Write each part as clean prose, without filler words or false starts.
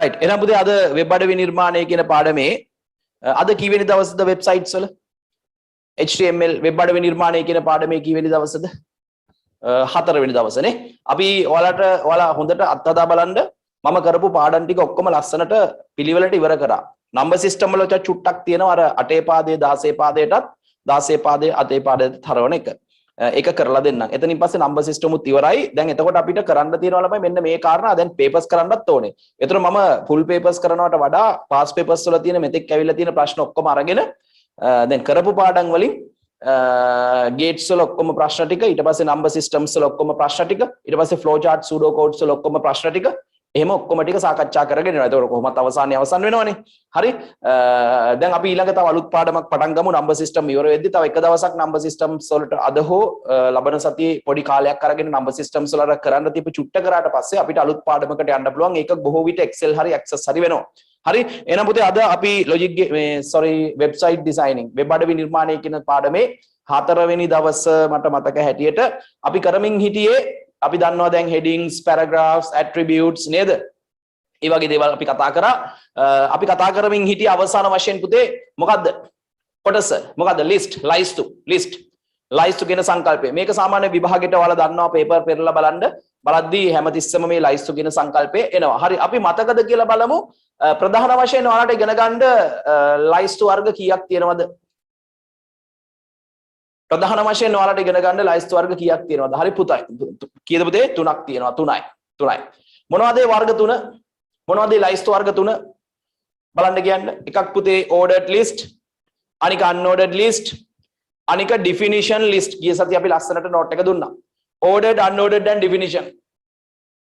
Right. එහෙනම් පුතේ අද වෙබ් අඩවි නිර්මාණය කියන පාඩමේ අද කීවෙනි දවසද වෙබ්සයිට්ස් වල HTML වෙබ් අඩවි නිර්මාණය කියන පාඩමේ කීවෙනි දවසද? 4 වෙනි දවසනේ. අපි ඔයාලා හොඳට අත්හදා බලන්න මම කරපු පාඩම් ටික ඔක්කොම ලස්සනට පිළිවෙලට ඉවර කරා. නම්බර් සිස්ටම් වල චුට්ටක් තියෙනවා අර 8 පාදයේ 16 පාදයටත් 16 පාදයේ 8 පාදයට තරවන එක. ඒක කරලා දෙන්නම්. එතනින් පස්සේ නම්බර් සිස්ටම් උත් ඉවරයි. දැන් එතකොට අපිට කරන්න තියෙනවා ළමයි මෙන්න මේ කාරණා දැන් පේපර්ස් කරන්නත් ඕනේ. ඒතර මම ෆුල් පේපර්ස් කරනවට වඩා පාස් පේපර්ස් වල තියෙන මෙතෙක් ඇවිල්ලා තියෙන ප්‍රශ්න ඔක්කොම අරගෙන දැන් කරපු පාඩම් වලින් ගේට්ස් වල ඔක්කොම ප්‍රශ්න ටික ඊට පස්සේ නම්බර් සිස්ටම්ස් වල ඔක්කොම ප්‍රශ්න ටික ඊට පස්සේ ෆ්ලෝ චාර්ට් සූඩෝ කෝඩ්ස් වල ඔක්කොම ප්‍රශ්න ටික එහෙම ඔක්කොම ටික සාකච්ඡා කරගෙන යනවා. ඒතකොට කොහොමත් අවසානයේ අවසන් වෙනවනේ. හරි. දැන් අපි ඊළඟ තව අලුත් පාඩමක් පටන් ගමු. නම්බර් සිස්ටම් ඉවර වෙද්දි තව එක දවසක් නම්බර් සිස්ටම්ස් වලට අද හෝ ලබන සතියේ පොඩි කාලයක් අරගෙන නම්බර් සිස්ටම්ස් වල කරන්න තියපු චුට්ට කරාට පස්සේ අපිට අලුත් පාඩමකට යන්න පුළුවන්. ඒක බොහෝ විට Excel හරි Access හරි වෙනවා. හරි. එහෙනම් පුතේ අද අපි logic website designing වෙබ් අඩවි නිර්මාණය කියන පාඩමේ 4 වෙනි දවස මට මතක හැටියට අපි කරමින් හිටියේ අපි දන්නවා දැන් headings paragraphs attributes නේද? ඒ වගේ දේවල් අපි කතා කරා. අපි කතා කරමින් හිටිය අවසාන වශයෙන් පුතේ මොකද්ද? කොටස. මොකද්ද? list කියන සංකල්පය. මේක සාමාන්‍ය විභාගෙට ඔයාලා දන්නවා පේපර් පෙරලා බලද්දී හැමතිස්සෙම මේ list කියන සංකල්පය එනවා. හරි. අපි මතකද කියලා බලමු. ප්‍රධාන වශයෙන් ඔයාලට ඉගෙන ගන්න list වර්ග කීයක් තියෙනවද? ප්‍රධාන වශයෙන් ඔයාලට ඉගෙන ගන්න ලයිස්ට් වර්ග කීයක් තියෙනවද? හරි පුතයි. කීයද පුතේ? 3ක් තියෙනවා. 3යි. මොනවද ඒ වර්ග 3? මොනවද ඒ ලයිස්ට් වර්ග 3? බලන්න කියන්න. එකක් පුතේ ordered list, අනික unordered list, අනික definition list. ගිය සතිය අපි ලස්සනට note එක දුන්නා. ordered, unordered and definition.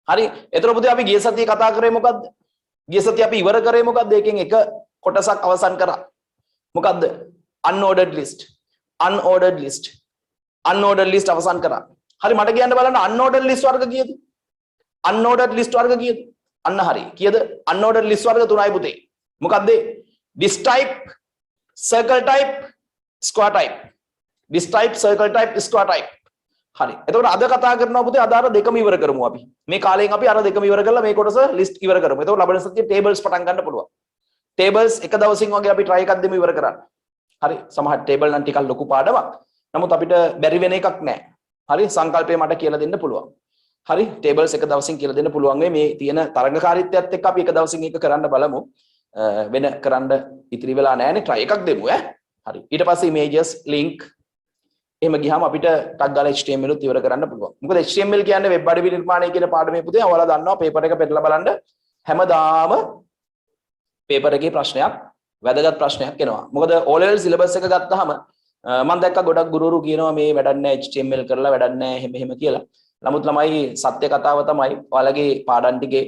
හරි. එතකොට පුතේ අපි ගිය සතියේ කතා කරේ මොකද්ද? ගිය සතියේ අපි ඉවර කරේ මොකද්ද? එකෙන් එක කොටසක් අවසන් කරා. මොකද්ද? unordered list අවසන් කරා. හරි මට කියන්න බලන්න unordered list වර්ග කීයද? අන්න හරි. කීයද? unordered list වර්ග 3යි පුතේ. මොකද්ද? disk type, circle type, square type. disk type, circle type, square type. හරි. එතකොට අද කතා කරනවා පුතේ අද අර දෙකම ඉවර කරමු අපි. මේ කාලයෙන් අපි අර දෙකම ඉවර කරලා මේ කොටස list ඉවර කරමු. එතකොට ලබන සතියේ tables පටන් ගන්න පුළුවන්. tables එක දවසින් වගේ අපි try එකක් දෙමු ඉවර කරන්න. හරි සමහර ටේබල් නම් ටිකක් ලොකු පාඩමක්. නමුත් අපිට බැරි වෙන එකක් නැහැ. හරි සංකල්පය මට කියලා දෙන්න පුළුවන්. හරි ටේබල්ස් එක දවසින් කියලා දෙන්න පුළුවන් මේ තියෙන තරඟකාරීත්වයත් එක්ක අපි එක දවසින් එක කරන්න බලමු. වෙන කරන්න ඉතිරි වෙලා නැහැනේ try එකක් දෙමු ඈ. හරි ඊට පස්සේ images link එහෙම ගියාම අපිට ටග් ගාලා HTML උත් ඉවර කරන්න පුළුවන්. මොකද HTML කියන්නේ වෙබ් අඩවි නිර්මාණය කියන පාඩමේ පුතේ ඔයාලා දන්නවා පේපර් එක පෙරලා බලන්න හැමදාම පේපර් එකේ ප්‍රශ්නයක් වැදගත් ප්‍රශ්නයක් එනවා. මොකද O level syllabus එක ගත්තාම මම දැක්ක ගොඩක් ගුරුවරු කියනවා මේ වැඩක් නැහැ HTML කරලා වැඩක් නැහැ එහෙම කියලා. නමුත් ළමයි සත්‍ය කතාව තමයි ඔයාලගේ පාඩම් ටිකේ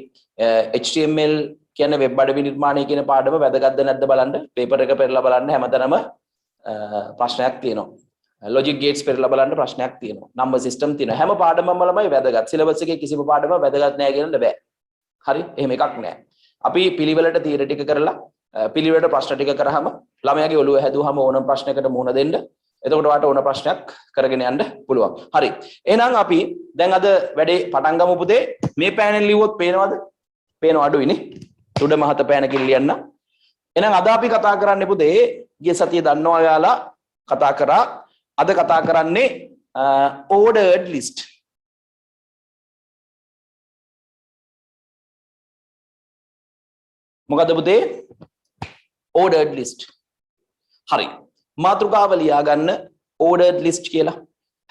HTML කියන්නේ වෙබ් අඩවි නිර්මාණය කියන පාඩම වැදගත්ද නැද්ද බලන්න. පේපර් එක පෙරලා බලන්න හැමතැනම ප්‍රශ්නයක් තියෙනවා. logic gates පෙරලා බලන්න ප්‍රශ්නයක් තියෙනවා. number system තියෙනවා. හැම පාඩමම ළමයි වැදගත්. syllabus එකේ කිසිම පාඩමක් වැදගත් නැහැ කියන්න බෑ. හරි එහෙම එකක් නැහැ. අපි පිළිවෙලට තියර ටික කරලා පිළිවෙලට ප්‍රශ්න ටික කරාම ළමයාගේ ඔළුව හැදුවාම ඕනම ප්‍රශ්නයකට මුහුණ දෙන්න. එතකොට ඔයාලට ඕන ප්‍රශ්නයක් කරගෙන යන්න පුළුවන්. හරි. එහෙනම් අපි දැන් අද වැඩේ පටන් ගමු පුතේ. මේ පෑනෙන් ලිව්වොත් පේනවද? පේනව අඩුයිනේ. උඩ මහත පෑනකින් ලියන්න. එහෙනම් අද අපි කතා කරන්නේ පුතේ ගිය සතියේ දන්නවා ඔයාලා කතා කරා. අද කතා කරන්නේ ordered list. මොකද්ද පුතේ? ordered list. හරි. මාතෘකාව ලියා ගන්න ordered list කියලා.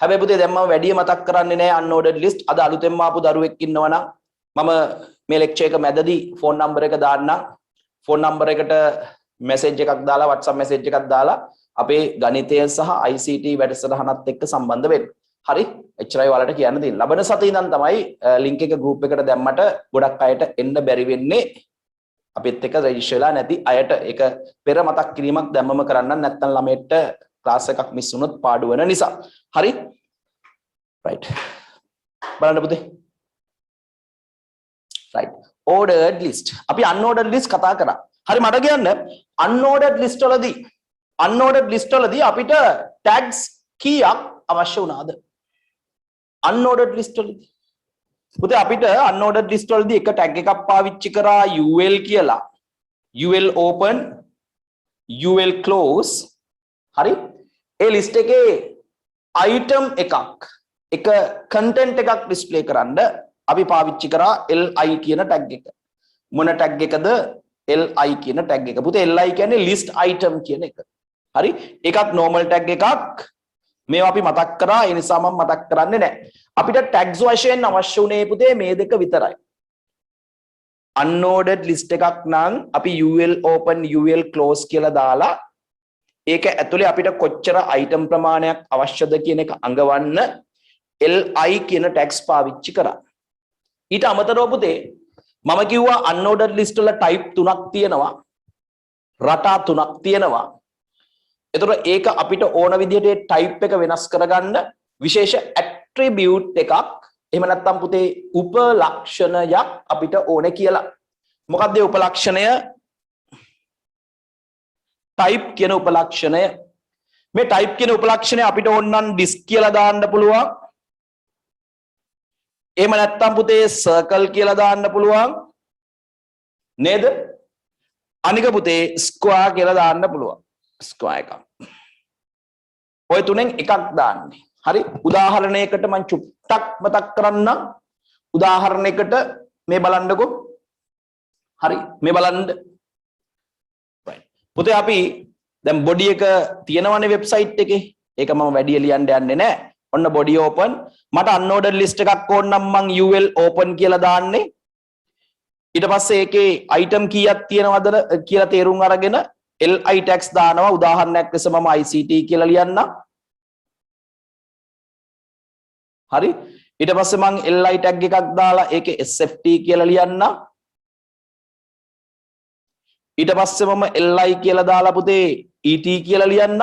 හැබැයි පුතේ දැන් මම වැඩි මතක් කරන්නේ නැහැ unordered list. අද අලුතෙන් ආපු දරුවෙක් ඉන්නවනම් මම මේ ලෙක්චර් එක මැදදී ෆෝන් නම්බර් එක දාන්නම්. ෆෝන් නම්බර් එකට මැසේජ් එකක් දාලා WhatsApp මැසේජ් එකක් දාලා අපේ ගණිතය සහ ICT වැඩසටහනත් එක්ක සම්බන්ධ වෙන්න. හරි? එච්චරයි ඔයාලට කියන්න තියෙන්නේ. ලබන සතියේ ඉඳන් තමයි link එක group එකට දැම්මට ගොඩක් අයට එන්න බැරි වෙන්නේ. අපිත් එක්ක රෙජිස්ටර් වෙලා නැති අයට ඒක පෙර මතක් කිරීමක් දැම්මම කරන්න නැත්නම් ළමයට ක්ලාස් එකක් මිස් වුණොත් පාඩු වෙන නිසා. හරි? right. බලන්න පුතේ. right. ordered list. අපි unordered list කතා කරා. හරි මට කියන්න unordered list වලදී අපිට tags කීයක් අවශ්‍ය වුණාද? unordered list වලදී පුතේ අපිට unordered list වලදී එක tag එකක් පාවිච්චි කරා ul කියලා. ul open ul close. හරි? ඒ list එකේ item එකක් එක content එකක් display කරන්න අපි පාවිච්චි කරා li කියන tag එක. මොන tag එකද? li කියන tag එක. පුතේ li කියන්නේ list item කියන එක. හරි? ඒකත් normal tag එකක්. මේවා අපි මතක් කරා ඒ නිසා මම මතක් කරන්නේ නැහැ. අපිට tags වශයෙන් අවශ්‍ය උනේ පුතේ මේ දෙක විතරයි. unordered list එකක් නම් අපි ul open ul close කියලා දාලා ඒක ඇතුලේ අපිට කොච්චර item ප්‍රමාණයක් අවශ්‍යද කියන එක අඟවන්න li කියන tags පාවිච්චි කරා. ඊට අමතරව පුතේ මම කිව්වා unordered list වල type තුනක් තියෙනවා. රටා තුනක් තියෙනවා. එතකොට ඒක අපිට ඕන විදිහට type එක වෙනස් කරගන්න විශේෂ attribute එකක් එහෙම නැත්නම් පුතේ උපලක්ෂණයක් අපිට ඕනේ කියලා. මොකක්ද ඒ උපලක්ෂණය? type කියන උපලක්ෂණය. මේ type කියන උපලක්ෂණය අපිට ඕනනම් disk කියලා දාන්න පුළුවන්. එහෙම නැත්නම් පුතේ circle කියලා දාන්න පුළුවන්. නේද? අනික පුතේ square කියලා දාන්න පුළුවන්. square එකක්. ඔය තුනෙන් එකක් දාන්නේ. හරි? උදාහරණයකට මම චුට්ටක් මතක් කරන්නම්. උදාහරණයකට මේ බලන්නකෝ. හරි? මේ බලන්න. right. පුතේ අපි දැන් body එක තියෙනවනේ website එකේ. ඒක මම වැඩි ලියන්න යන්නේ නැහැ. ඔන්න body open. මට unordered list එකක් ඕන නම් මං ul open කියලා දාන්නේ. ඊට පස්සේ ඒකේ item කීයක් තියෙනවද කියලා තේරුම් අරගෙන li tags දානවා. උදාහරණයක් ලෙස මම ICT කියලා ලියන්නම්. හරි? ඊට පස්සේ මං li tag එකක් දාලා ඒකේ sft කියලා ලියන්නම්. ඊට පස්සේ මම li කියලා දාලා පුතේ et කියලා ලියන්නම්.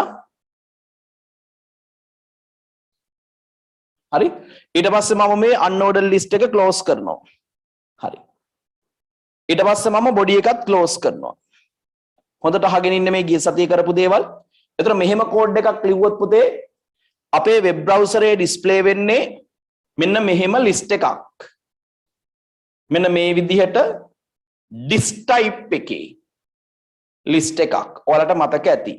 හරි? ඊට පස්සේ මම මේ unordered list එක close කරනවා. හරි. ඊට පස්සේ මම body එකත් close කරනවා. හොඳට අහගෙන ඉන්න මේ ගිය සතියේ කරපු දේවල්. එතකොට මෙහෙම කෝඩ් එකක් ලිව්වොත් පුතේ අපේ වෙබ් බ්‍රවුසරේ ඩිස්ප්ලේ වෙන්නේ මෙන්න මෙහෙම ලිස්ට් එකක්. මෙන්න මේ විදිහට disk type එකේ ලිස්ට් එකක්. ඔයාලට මතක ඇති.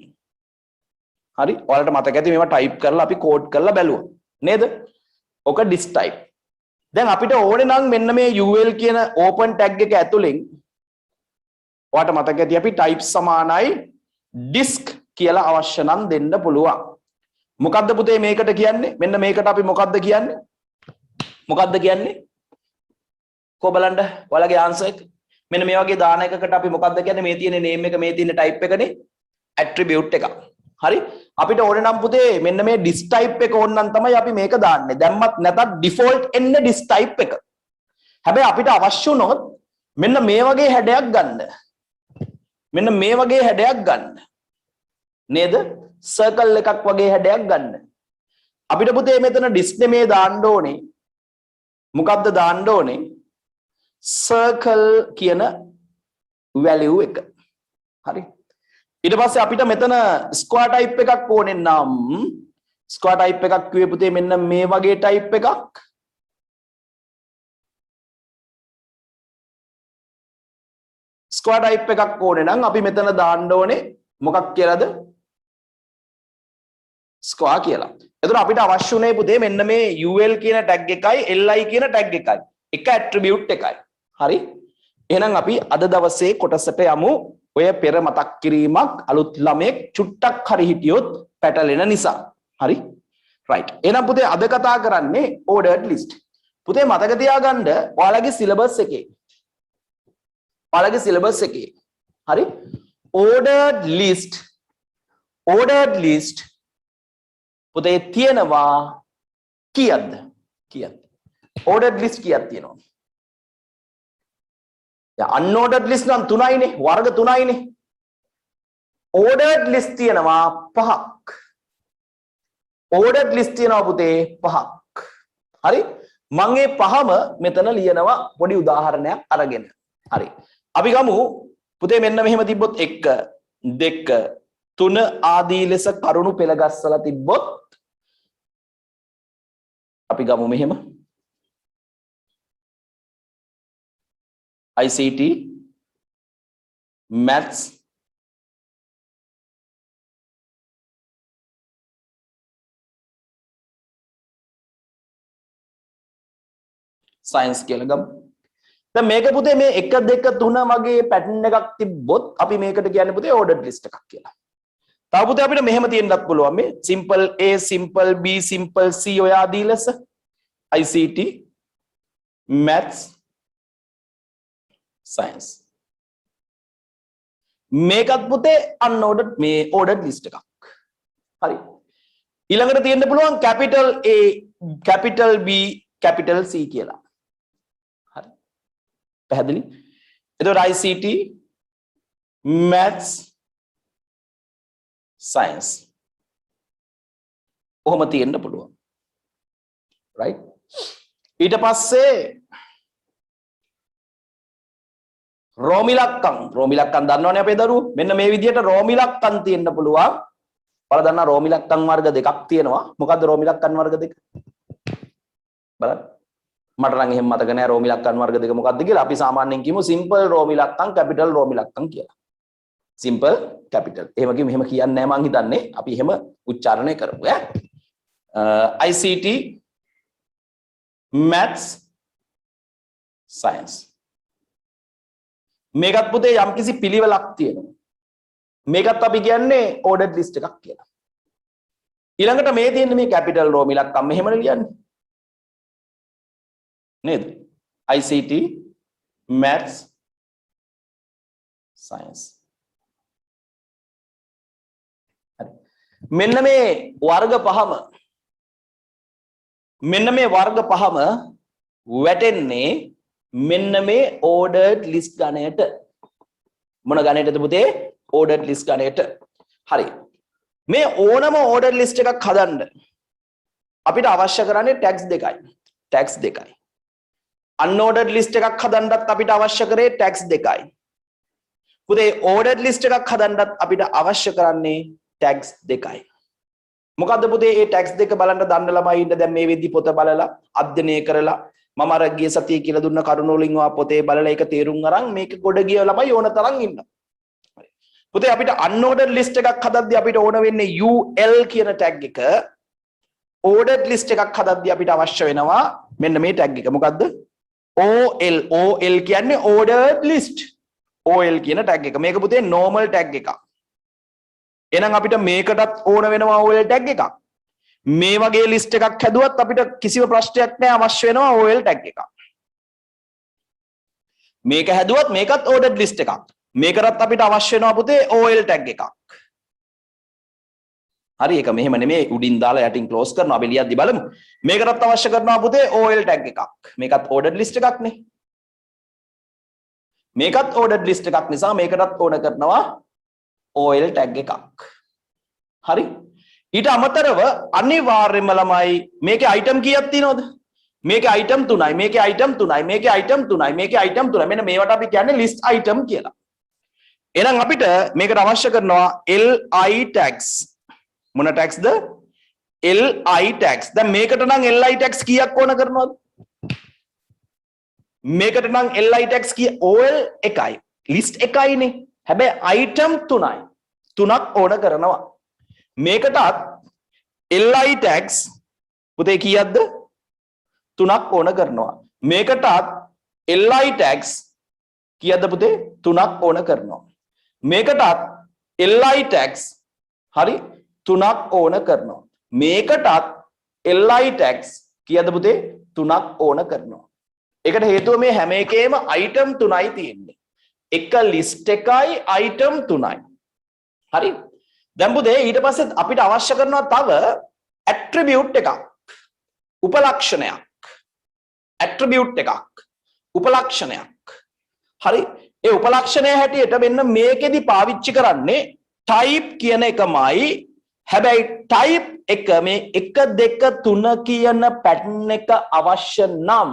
හරි? ඔයාලට මතක ඇති මේවා ටයිප් කරලා අපි කෝඩ් කරලා බැලුවා. නේද? ඔක disk type. දැන් අපිට ඕනේ නම් මෙන්න මේ ul කියන open tag එක ඇතුලෙන් ඔයාලට මතක ඇති අපි type සමානයි disk කියලා අවශ්‍ය නම් දෙන්න පුළුවන්. මොකද්ද පුතේ මේකට කියන්නේ? මෙන්න මේකට අපි මොකද්ද කියන්නේ? මොකද්ද කියන්නේ? කො බලන්න ඔයාලගේ ආන්සර් එක. මෙන්න මේ වගේ දාන එකකට අපි මොකද්ද කියන්නේ? මේ තියෙන name එක මේ තියෙන type එකනේ attribute එක. හරි? අපිට ඕනේ නම් පුතේ මෙන්න මේ disk type එක ඕන නම් තමයි අපි මේක දාන්නේ. දැම්මත් නැතත් default එන්නේ disk type එක. හැබැයි අපිට අවශ්‍ය වුණොත් මෙන්න මේ වගේ හැඩයක් ගන්න. මෙන්න මේ වගේ හැඩයක් ගන්න. නේද? circle එකක් වගේ හැඩයක් ගන්න. අපිට පුතේ මෙතන disk නෙමේ දාන්න ඕනේ. මොකක්ද දාන්න ඕනේ? circle කියන value එක. හරි? ඊට පස්සේ අපිට මෙතන square type එකක් ඕනේ නම් square type එකක් කිව්වේ පුතේ මෙන්න මේ වගේ type එකක්. square type එකක් ඕනේ නම් අපි මෙතන දාන්න ඕනේ මොකක් කියලාද? square කියලා. එතකොට අපිට අවශ්‍ය උනේ පුතේ මෙන්න මේ ul කියන tag එකයි li කියන tag එකයි. එක attribute එකයි. හරි? එහෙනම් අපි අද දවසේ කොටසට යමු. ඔය පෙර මතක් කිරීමක් අලුත් ළමයෙක් චුට්ටක් හරි හිටියොත් පැටලෙන නිසා. හරි? right. එහෙනම් පුතේ අද කතා කරන්නේ ordered list. පුතේ මතක තියාගන්න ඔයාලගේ syllabus එකේ. ඔයාලගේ syllabus එකේ. හරි? ordered list පුතේ තියෙනවා කීයක්ද? කීයක්? ordered list කීයක් තියෙනවද? unordered list නම් 3යිනේ වර්ග 3යිනේ. ordered list තියෙනවා 5ක්. ordered list තියෙනවා පුතේ 5ක්. හරි? මම මේ පහම මෙතන ලියනවා පොඩි උදාහරණයක් අරගෙන. හරි. අපි ගමු පුතේ මෙන්න මෙහෙම තිබ්බොත් 1 2 3 ආදී ලෙස කරුණු පෙළ ගස්සලා තිබ්බොත් අපි ගමු මෙහෙම ICT maths science කියලා ගමු. දැන් මේක පුතේ මේ 1 2 3 වගේ පැටර්න් එකක් තිබ්බොත් අපි මේකට කියන්නේ පුතේ ordered list එකක් කියලා. තව පුතේ අපිට මෙහෙම තියෙන්නත් පුළුවන් මේ simple A simple B simple C ඔය ආදී ලෙස ICT maths science මේකත් පුතේ unordered මේ ordered list එකක්. හරි. ඊළඟට තියෙන්න පුළුවන් capital A capital B capital C කියලා. හරි. පැහැදිලි? එතකොට ICT maths science ඔහොම තියෙන්න පුළුවන්. right? ඊට පස්සේ රෝමිලක්කම් දන්නවනේ අපේ දරුවෝ. මෙන්න මේ විදිහට රෝමිලක්කම් තියෙන්න පුළුවන්. ඔයාලා දන්නා රෝමිලක්කම් වර්ග දෙකක් තියෙනවා. මොකද්ද රෝමිලක්කම් වර්ග දෙක? බලන්න. මට නම් එහෙම මතක නෑ රෝමිලක්කම් වර්ග දෙක මොකක්ද කියලා. අපි සාමාන්‍යයෙන් කියමු simple රෝමිලක්කම් capital රෝමිලක්කම් කියලා. simple capital. එහෙම කියන්නේ නෑ මං හිතන්නේ. අපි එහෙම උච්චාරණය කරමු ඈ. ICT maths science මේකත් පුතේ යම්කිසි පිළිවෙලක් තියෙනවා. මේකත් අපි කියන්නේ ordered list එකක් කියලා. ඊළඟට මේ තියෙන්නේ මේ capital row මිලක්කම් මෙහෙමනේ ලියන්නේ. නේද? ICT maths science. හරි. මෙන්න මේ වර්ග පහම වැටෙන්නේ මෙන්න මේ ordered list ගණයට. මොන ගණයටද පුතේ? ordered list ගණයට. හරි. මේ ඕනම ordered list එකක් හදන්න අපිට අවශ්‍ය කරන්නේ tags දෙකයි. unordered list එකක් හදන්නත් අපිට අවශ්‍ය කරේ tags දෙකයි. පුතේ ordered list එකක් හදන්නත් අපිට අවශ්‍ය කරන්නේ tags දෙකයි. මොකද්ද පුතේ මේ tags දෙක බලන්න දන්න ළමයි ඉන්න දැන් මේ වෙද්දි පොත බලලා අධ්‍යයනය කරලා මම අර ගිය සතියේ කියලා දුන්න කරුණු වලින් වා පොතේ බලලා ඒක තේරුම් අරන් මේක ගොඩ ගිය ළමයි ඕන තරම් ඉන්නවා. හරි. පුතේ අපිට unordered list එකක් හදද්දී අපිට ඕන වෙන්නේ UL කියන tag එක. ordered list එකක් හදද්දී අපිට අවශ්‍ය වෙනවා මෙන්න මේ tag එක. මොකද්ද? OL කියන්නේ ordered list. OL කියන tag එක. මේක පුතේ normal tag එකක්. එහෙනම් අපිට මේකටත් ඕන වෙනවා OL tag එකක්. මේ වගේ ලිස්ට් එකක් හැදුවත් අපිට කිසිම ප්‍රශ්නයක් නැහැ අවශ්‍ය වෙනවා OL tag එකක්. මේක හැදුවත් මේකත් ordered list එකක්. මේකටත් අපිට අවශ්‍ය වෙනවා පුතේ OL tag එකක්. හරි ඒක මෙහෙම නෙමෙයි උඩින් දාලා යටින් ක්ලෝස් කරනවා අපි ලියද්දි බලමු. මේකටත් අවශ්‍ය කරනවා පුතේ OL tag එකක්. මේකත් ordered list එකක් නේ. මේකත් ordered list එකක් නිසා මේකටත් ඕන කරනවා OL tag එකක්. හරි. ඊට අමතරව අනිවාර්යයෙන්ම ළමයි මේකේ item කීයක් තියෙනවද? මේකේ item 3යි, මේකේ item 3යි, මේකේ item 3යි, මේකේ item 3යි. මෙන්න මේවට අපි කියන්නේ list item කියලා. එහෙනම් අපිට මේකට අවශ්‍ය කරනවා li tags. මොන tagsද? li tags. දැන් මේකට නම් li tags කීයක් ඕන කරනවද? මේකට නම් li tags කීය OL එකයි. list එකයිනේ. හැබැයි item 3යි. 3ක් ඕන කරනවා. මේකටත් li tags පුතේ කීයක්ද? 3ක් ඕන කරනවා. මේකටත් li tags කීයක්ද පුතේ? 3ක් ඕන කරනවා. මේකටත් li tags හරි 3ක් ඕන කරනවා. මේකටත් li tags කීයක්ද පුතේ? 3ක් ඕන කරනවා. ඒකට හේතුව මේ හැම එකේම item 3යි තියෙන්නේ. එක list එකයි item 3යි. හරි? දැන් පුතේ ඊට පස්සේ අපිට අවශ්‍ය කරනවා තව attribute එකක්. උපලක්ෂණයක්. attribute එකක්. උපලක්ෂණයක්. හරි? ඒ උපලක්ෂණය හැටියට මෙන්න මේකෙදි පාවිච්චි කරන්නේ type කියන එකමයි. හැබැයි type එක මේ 1 2 3 කියන pattern එක අවශ්‍ය නම්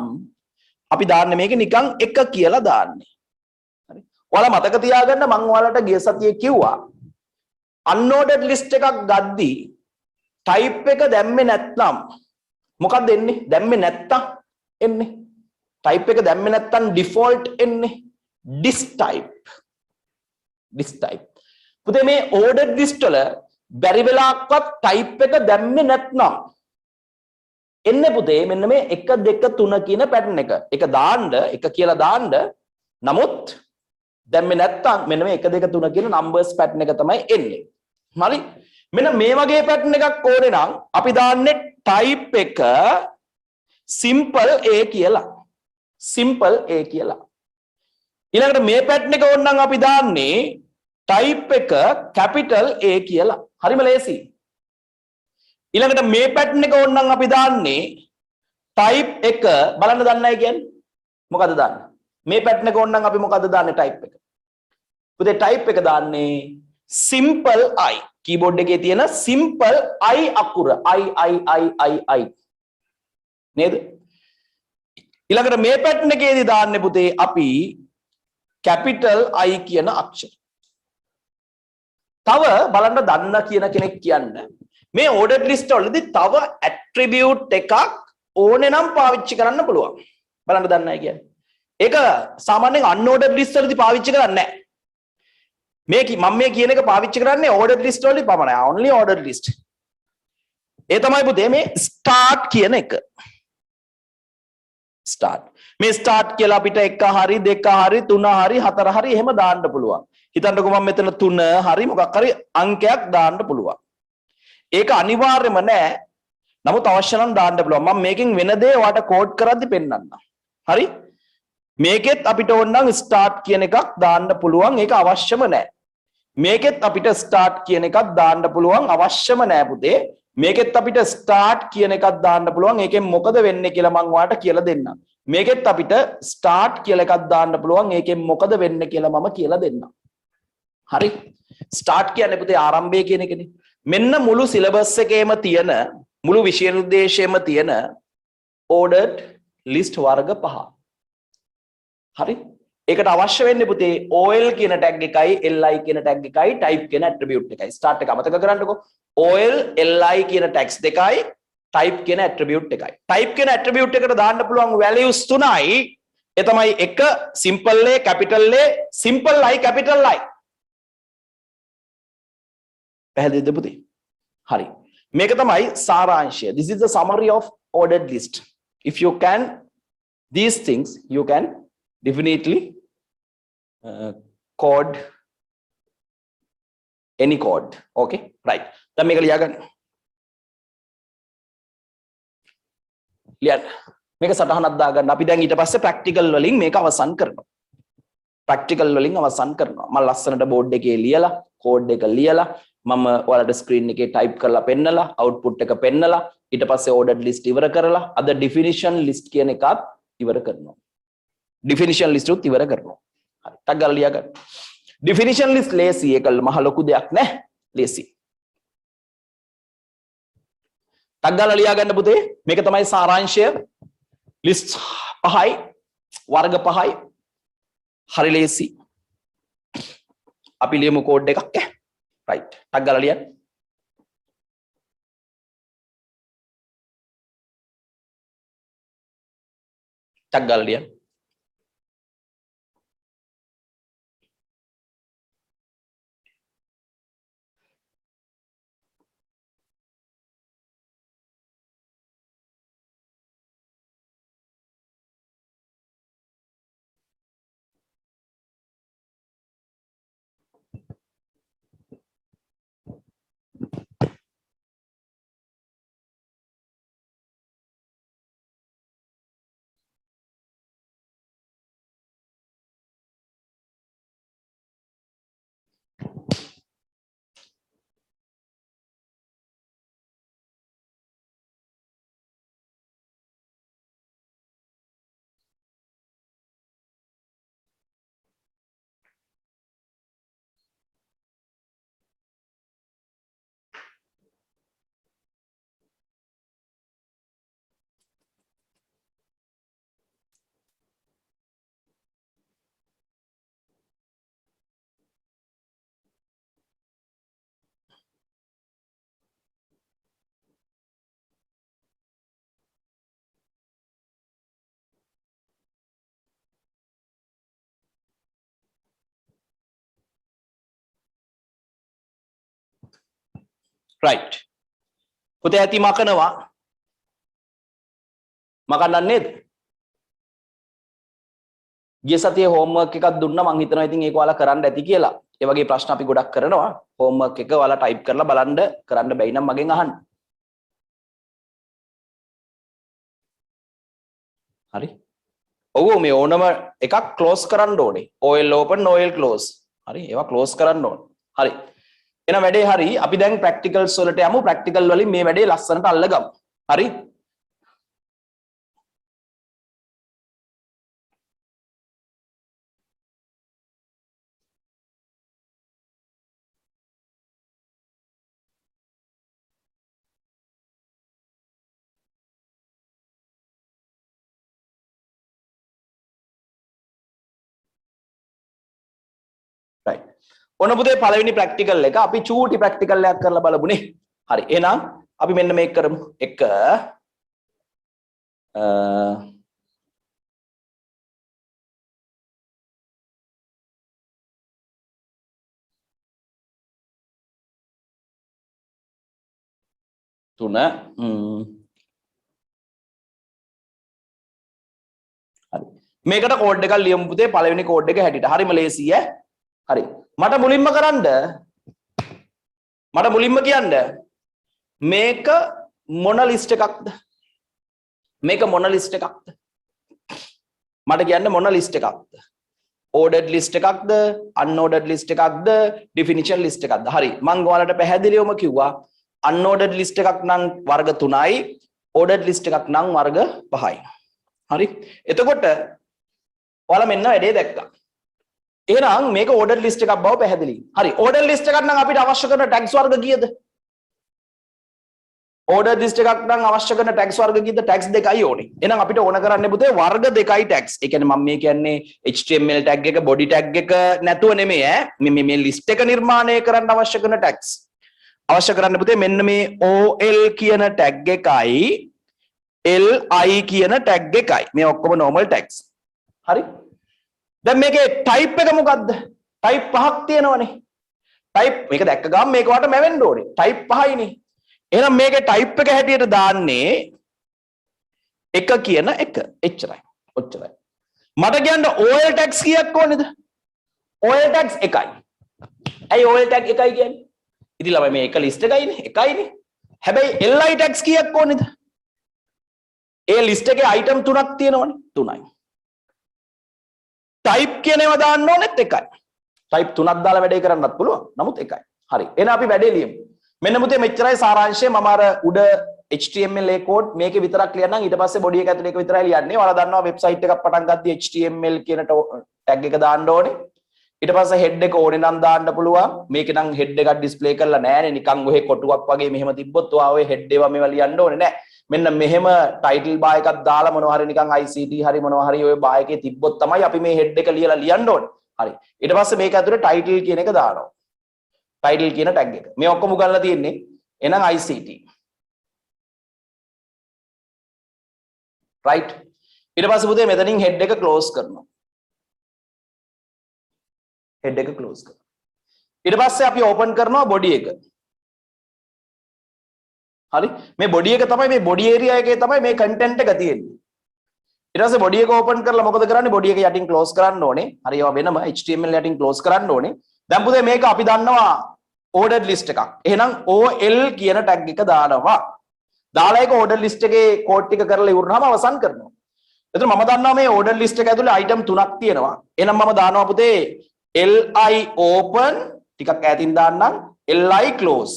අපි දාන්නේ මේක නිකන් 1 කියලා දාන්නේ. හරි? ඔයාලා මතක තියාගන්න මම ඔයාලට ගිය සතියේ කිව්වා unordered list එකක් ගද්දී type එක දැම්මේ නැත්නම් මොකක්ද එන්නේ? දැම්මේ නැත්තම් එන්නේ type එක දැම්මේ නැත්තම් default එන්නේ. this type පුතේ මේ ordered list වල බැරි වෙලාවක්වත් type එක දැම්මේ නැත්නම් එන්නේ පුතේ මෙන්න මේ 1 2 3 කියන pattern එක. එක දාන්න එක කියලා දාන්න නමුත් දැම්මේ නැත්නම් මෙන්න මේ 1 2 3 කියන numbers pattern එක තමයි එන්නේ. හරි? මෙන්න මේ වගේ pattern එකක් ඕනේ නම් අපි දාන්නේ type එක simple a කියලා. simple a කියලා. ඊළඟට මේ pattern එක ඕන නම් අපි දාන්නේ type එක capital A කියලා. හරිම ලේසි. ඊළඟට මේ pattern එක ඕන නම් අපි දාන්නේ type එක බලන්න දන්නයි කියන්නේ. මොකද දාන්නේ? මේ pattern එක ඕන නම් අපි මොකද දාන්නේ type එක? පුතේ type එක දාන්නේ simple I. keyboard එකේ තියෙන simple I අකුර I නේද? ඊළඟට මේ pattern එකේදී දාන්නේ පුතේ අපි capital I කියන අක්ෂර. තව බලන්න දන්න කියන කෙනෙක් කියන්න මේ ordered list වලදී තව attribute එකක් ඕනේ නම් පාවිච්චි කරන්න පුළුවන්. බලන්න දන්නයි කියන්නේ. ඒක සාමාන්‍යයෙන් unordered list වලදී පාවිච්චි කරන්නේ නැහැ. මම මේ කියන එක පාවිච්චි කරන්නේ ordered list වලදී පමණයි. only ordered list. ඒ තමයි පුතේ මේ start කියන එක. start. මේ start කියලා අපිට 1 හරි 2 හරි 3 හරි 4 හරි එහෙම දාන්න පුළුවන්. හිතන්නකෝ මම මෙතන 3 හරි මොකක් හරි අංකයක් දාන්න පුළුවන්. ඒක අනිවාර්යම නෑ. නමුත් අවශ්‍ය නම් දාන්න පුළුවන්. මම මේකෙන් වෙන දේ ඔයාලට කෝඩ් කරද්දි පෙන්නන්නම්. හරි? මේකෙත් අපිට ඕන නම් start කියන එකක් දාන්න පුළුවන්. ඒක අවශ්‍යම නෑ. මේකෙත් අපිට start කියන එකක් දාන්න පුළුවන්. අවශ්‍යම නෑ පුතේ. මේකෙත් අපිට start කියන එකක් දාන්න පුළුවන්. ඒකෙන් මොකද වෙන්නේ කියලා මම ඔයාලට කියලා දෙන්නම්. මේකෙත් අපිට start කියලා එකක් දාන්න පුළුවන්. ඒකෙන් මොකද වෙන්නේ කියලා මම කියලා දෙන්නම්. හරි? start කියන්නේ පුතේ ආරම්භය කියන එකනේ. මෙන්න මුළු සිලබස් එකේම තියෙන මුළු විෂය නිර්දේශයේම තියෙන ordered list වර්ග 5. හරි? ඒකට අවශ්‍ය වෙන්නේ පුතේ OL කියන tag එකයි LI කියන tag එකයි type කියන attribute එකයි. start එක අමතක කරන්නකෝ. OL LI කියන tags දෙකයි type කියන attribute එකයි. type කියන attribute එකට දාන්න පුළුවන් values 3යි. ඒ තමයි 1 simple A capital A simple I capital I. පැහැදිලිද පුතේ? හරි. මේක තමයි සාරාංශය. This is the summary of ordered list. If you can these things you can definitely code any code. Okay? Right. දැන් මේක ලියා ගන්න. ලියන්න. මේක සටහනක් දාගන්න. අපි දැන් ඊට පස්සේ practical වලින් මේක අවසන් කරනවා. practical වලින් අවසන් කරනවා. මම ලස්සනට board එකේ ලියලා code එක ලියලා මම ඔයාලට screen එකේ type කරලා පෙන්නලා output එක පෙන්නලා ඊට පස්සේ ordered list ඉවර කරලා අද definition list කියන එකත් ඉවර කරනවා. definition list උත් ඉවර කරනවා. හරි. ටක් ගාලා ලියා ගන්න. definition list ලේසි. ඒක මහ ලොකු දෙයක් නෑ. ලේසි. ටක් ගාලා ලියා ගන්න පුතේ. මේක තමයි සාරාංශය. list 5යි වර්ග 5යි. හරි ලේසි. අපි ලියමු code එකක් ඈ. right. ටක් ගාලා ලියන්න. ටක් ගාලා ලියන්න. right පුතේ ඇති මකනවා මකන්නන්නේ නේද ගිය සතියේ homework එකක් දුන්නා මං හිතනවා ඉතින් ඒක ඔයාලා කරන්න ඇති කියලා ඒ වගේ ප්‍රශ්න අපි ගොඩක් කරනවා homework එක ඔයාලා type කරලා බලන්න කරන්න බැයි නම් මගෙන් අහන්න හරි ඔව් මේ ඕනම එකක් close කරන්න ඕනේ oil open oil close හරි ඒවා close කරන්න ඕනේ හරි එහෙනම් වැඩේ හරි අපි දැන් practicals වලට යමු practical වලින් මේ වැඩේ ලස්සනට අල්ලගමු හරි right ඔන්න පුතේ පළවෙනි ප්‍රැක්ටිකල් එක අපි චූටි ප්‍රැක්ටිකල් එකක් කරලා බලමුනේ හරි එහෙනම් අපි මෙන්න මේක කරමු එක තුන හරි මේකට කෝඩ් එකක් ලියමු පුතේ පළවෙනි කෝඩ් එක හැටියට හරිම ලේසියි ඈ හරි මට මුලින්ම කියන්න මේක මොන ලිස්ට් එකක්ද මේක මොන ලිස්ට් එකක්ද මට කියන්න මොන ලිස්ට් එකක්ද ordered ලිස්ට් එකක්ද unordered ලිස්ට් එකක්ද definition ලිස්ට් එකක්ද හරි මම ඔයාලට පැහැදිලිවම කිව්වා unordered ලිස්ට් එකක් නම් වර්ග 3යි ordered ලිස්ට් එකක් නම් වර්ග 5යි හරි එතකොට ඔයාලා මෙන්න වැඩේ දැක්කා එහෙනම් මේක ordered list එකක් බව පැහැදිලි. හරි ordered list එකක් නම් අපිට අවශ්‍ය කරන tags වර්ග කීයද? ordered list එකක් නම් අවශ්‍ය කරන tags වර්ග කීයද? tags දෙකයි ඕනේ. එහෙනම් අපිට ඕන කරන්නේ පුතේ වර්ග දෙකයි tags. ඒ කියන්නේ මම මේ කියන්නේ HTML tag එක body tag එක නැතුව නෙමෙයි ඈ. මේ list එක නිර්මාණය කරන්න අවශ්‍ය කරන tags. අවශ්‍ය කරන්න පුතේ මෙන්න මේ OL කියන tag එකයි LI කියන tag එකයි. මේ ඔක්කොම normal tags. හරි? දැන් මේකේ type එක මොකද්ද? type පහක් තියෙනවනේ. type මේක දැක්ක ගමන් මේක වට මැවෙන්න ඕනේ. type පහයිනේ. එහෙනම් මේකේ type එක හැටියට දාන්නේ එක කියන එක. එච්චරයි. ඔච්චරයි. මට කියන්න OL tags කීයක් ඕනේද? OL tags එකයි. ඇයි OL tag එකයි කියන්නේ? ඉතින් ළමයි මේ එක list එකයිනේ. එකයිනේ. හැබැයි LI tags කීයක් ඕනේද? ඒ list එකේ item 3ක් තියෙනවනේ. 3යි. type කියන ඒවා දාන්න ඕනෙත් එකයි. type 3ක් දාලා වැඩේ කරන්නත් පුළුවන්. නමුත් එකයි. හරි. එහෙනම් අපි වැඩේ ලියමු. මෙන්න මුතේ මෙච්චරයි සාරාංශය. මම අර උඩ HTML code මේකේ විතරක් ලියන්නම්. ඊට පස්සේ body එක ඇතුලේ එක විතරයි ලියන්නේ. ඔයාලා දන්නවා වෙබ්සයිට් එකක් පටන් ගත්තී HTML කියන tag එක දාන්න ඕනේ. ඊට පස්සේ head එක ඕනේ නම් දාන්න පුළුවන්. මේකේ නම් head එකක් display කරලා නැහැනේ. නිකන් ඔහෙ කොටුවක් වගේ මෙහෙම තිබ්බොත් ඔයා ඔය head ඒවා මේවා ලියන්න ඕනේ නැහැ. මෙන්න මෙහෙම ටයිටල් බා එකක් දාලා මොනවා හරි නිකන් ICT හරි මොනවා හරි ඔය බා එකේ තිබ්බොත් තමයි අපි මේ හෙඩ් එක ලියලා ලියන්න ඕනේ. හරි. ඊට පස්සේ මේක ඇතුලේ ටයිටල් කියන එක දානවා. ටයිටල් කියන ටැග් එක. මේ ඔක්කොම උගන්ලා තියෙන්නේ එහෙනම් ICT. right. ඊට පස්සේ පුතේ මෙතනින් හෙඩ් එක ක්ලෝස් කරනවා. හෙඩ් එක ක්ලෝස් කරනවා. ඊට පස්සේ අපි ඕපන් කරනවා බොඩි එක. හරි මේ බොඩි එක තමයි මේ බොඩි ඒරියා එකේ තමයි මේ කන්ටෙන්ට් එක තියෙන්නේ ඊට පස්සේ බොඩි එක ඕපන් කරලා මොකද කරන්නේ බොඩි එක යටින් ක්ලෝස් කරන්න ඕනේ හරි ඒවා වෙනම HTML යටින් ක්ලෝස් කරන්න ඕනේ දැන් පුතේ මේක අපි දන්නවා ordered list එකක් එහෙනම් OL කියන ටැග් එක දානවා දාලා ඒක ordered list එකේ කෝඩ් ටික කරලා ඉවරනම අවසන් කරනවා එතන මම දන්නවා මේ ordered list එක ඇතුලේ item 3ක් තියෙනවා එහෙනම් මම දානවා පුතේ LI open ටිකක් ඈතින් දාන්නම් LI close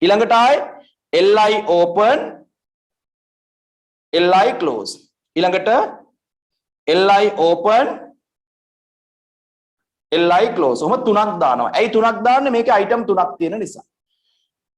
ඊළඟට ආයේ LI open LI close ඊළඟට LI open LI close ඔහොම තුනක් දානවා. ඇයි තුනක් දාන්නේ? මේකේ item තුනක් තියෙන නිසා.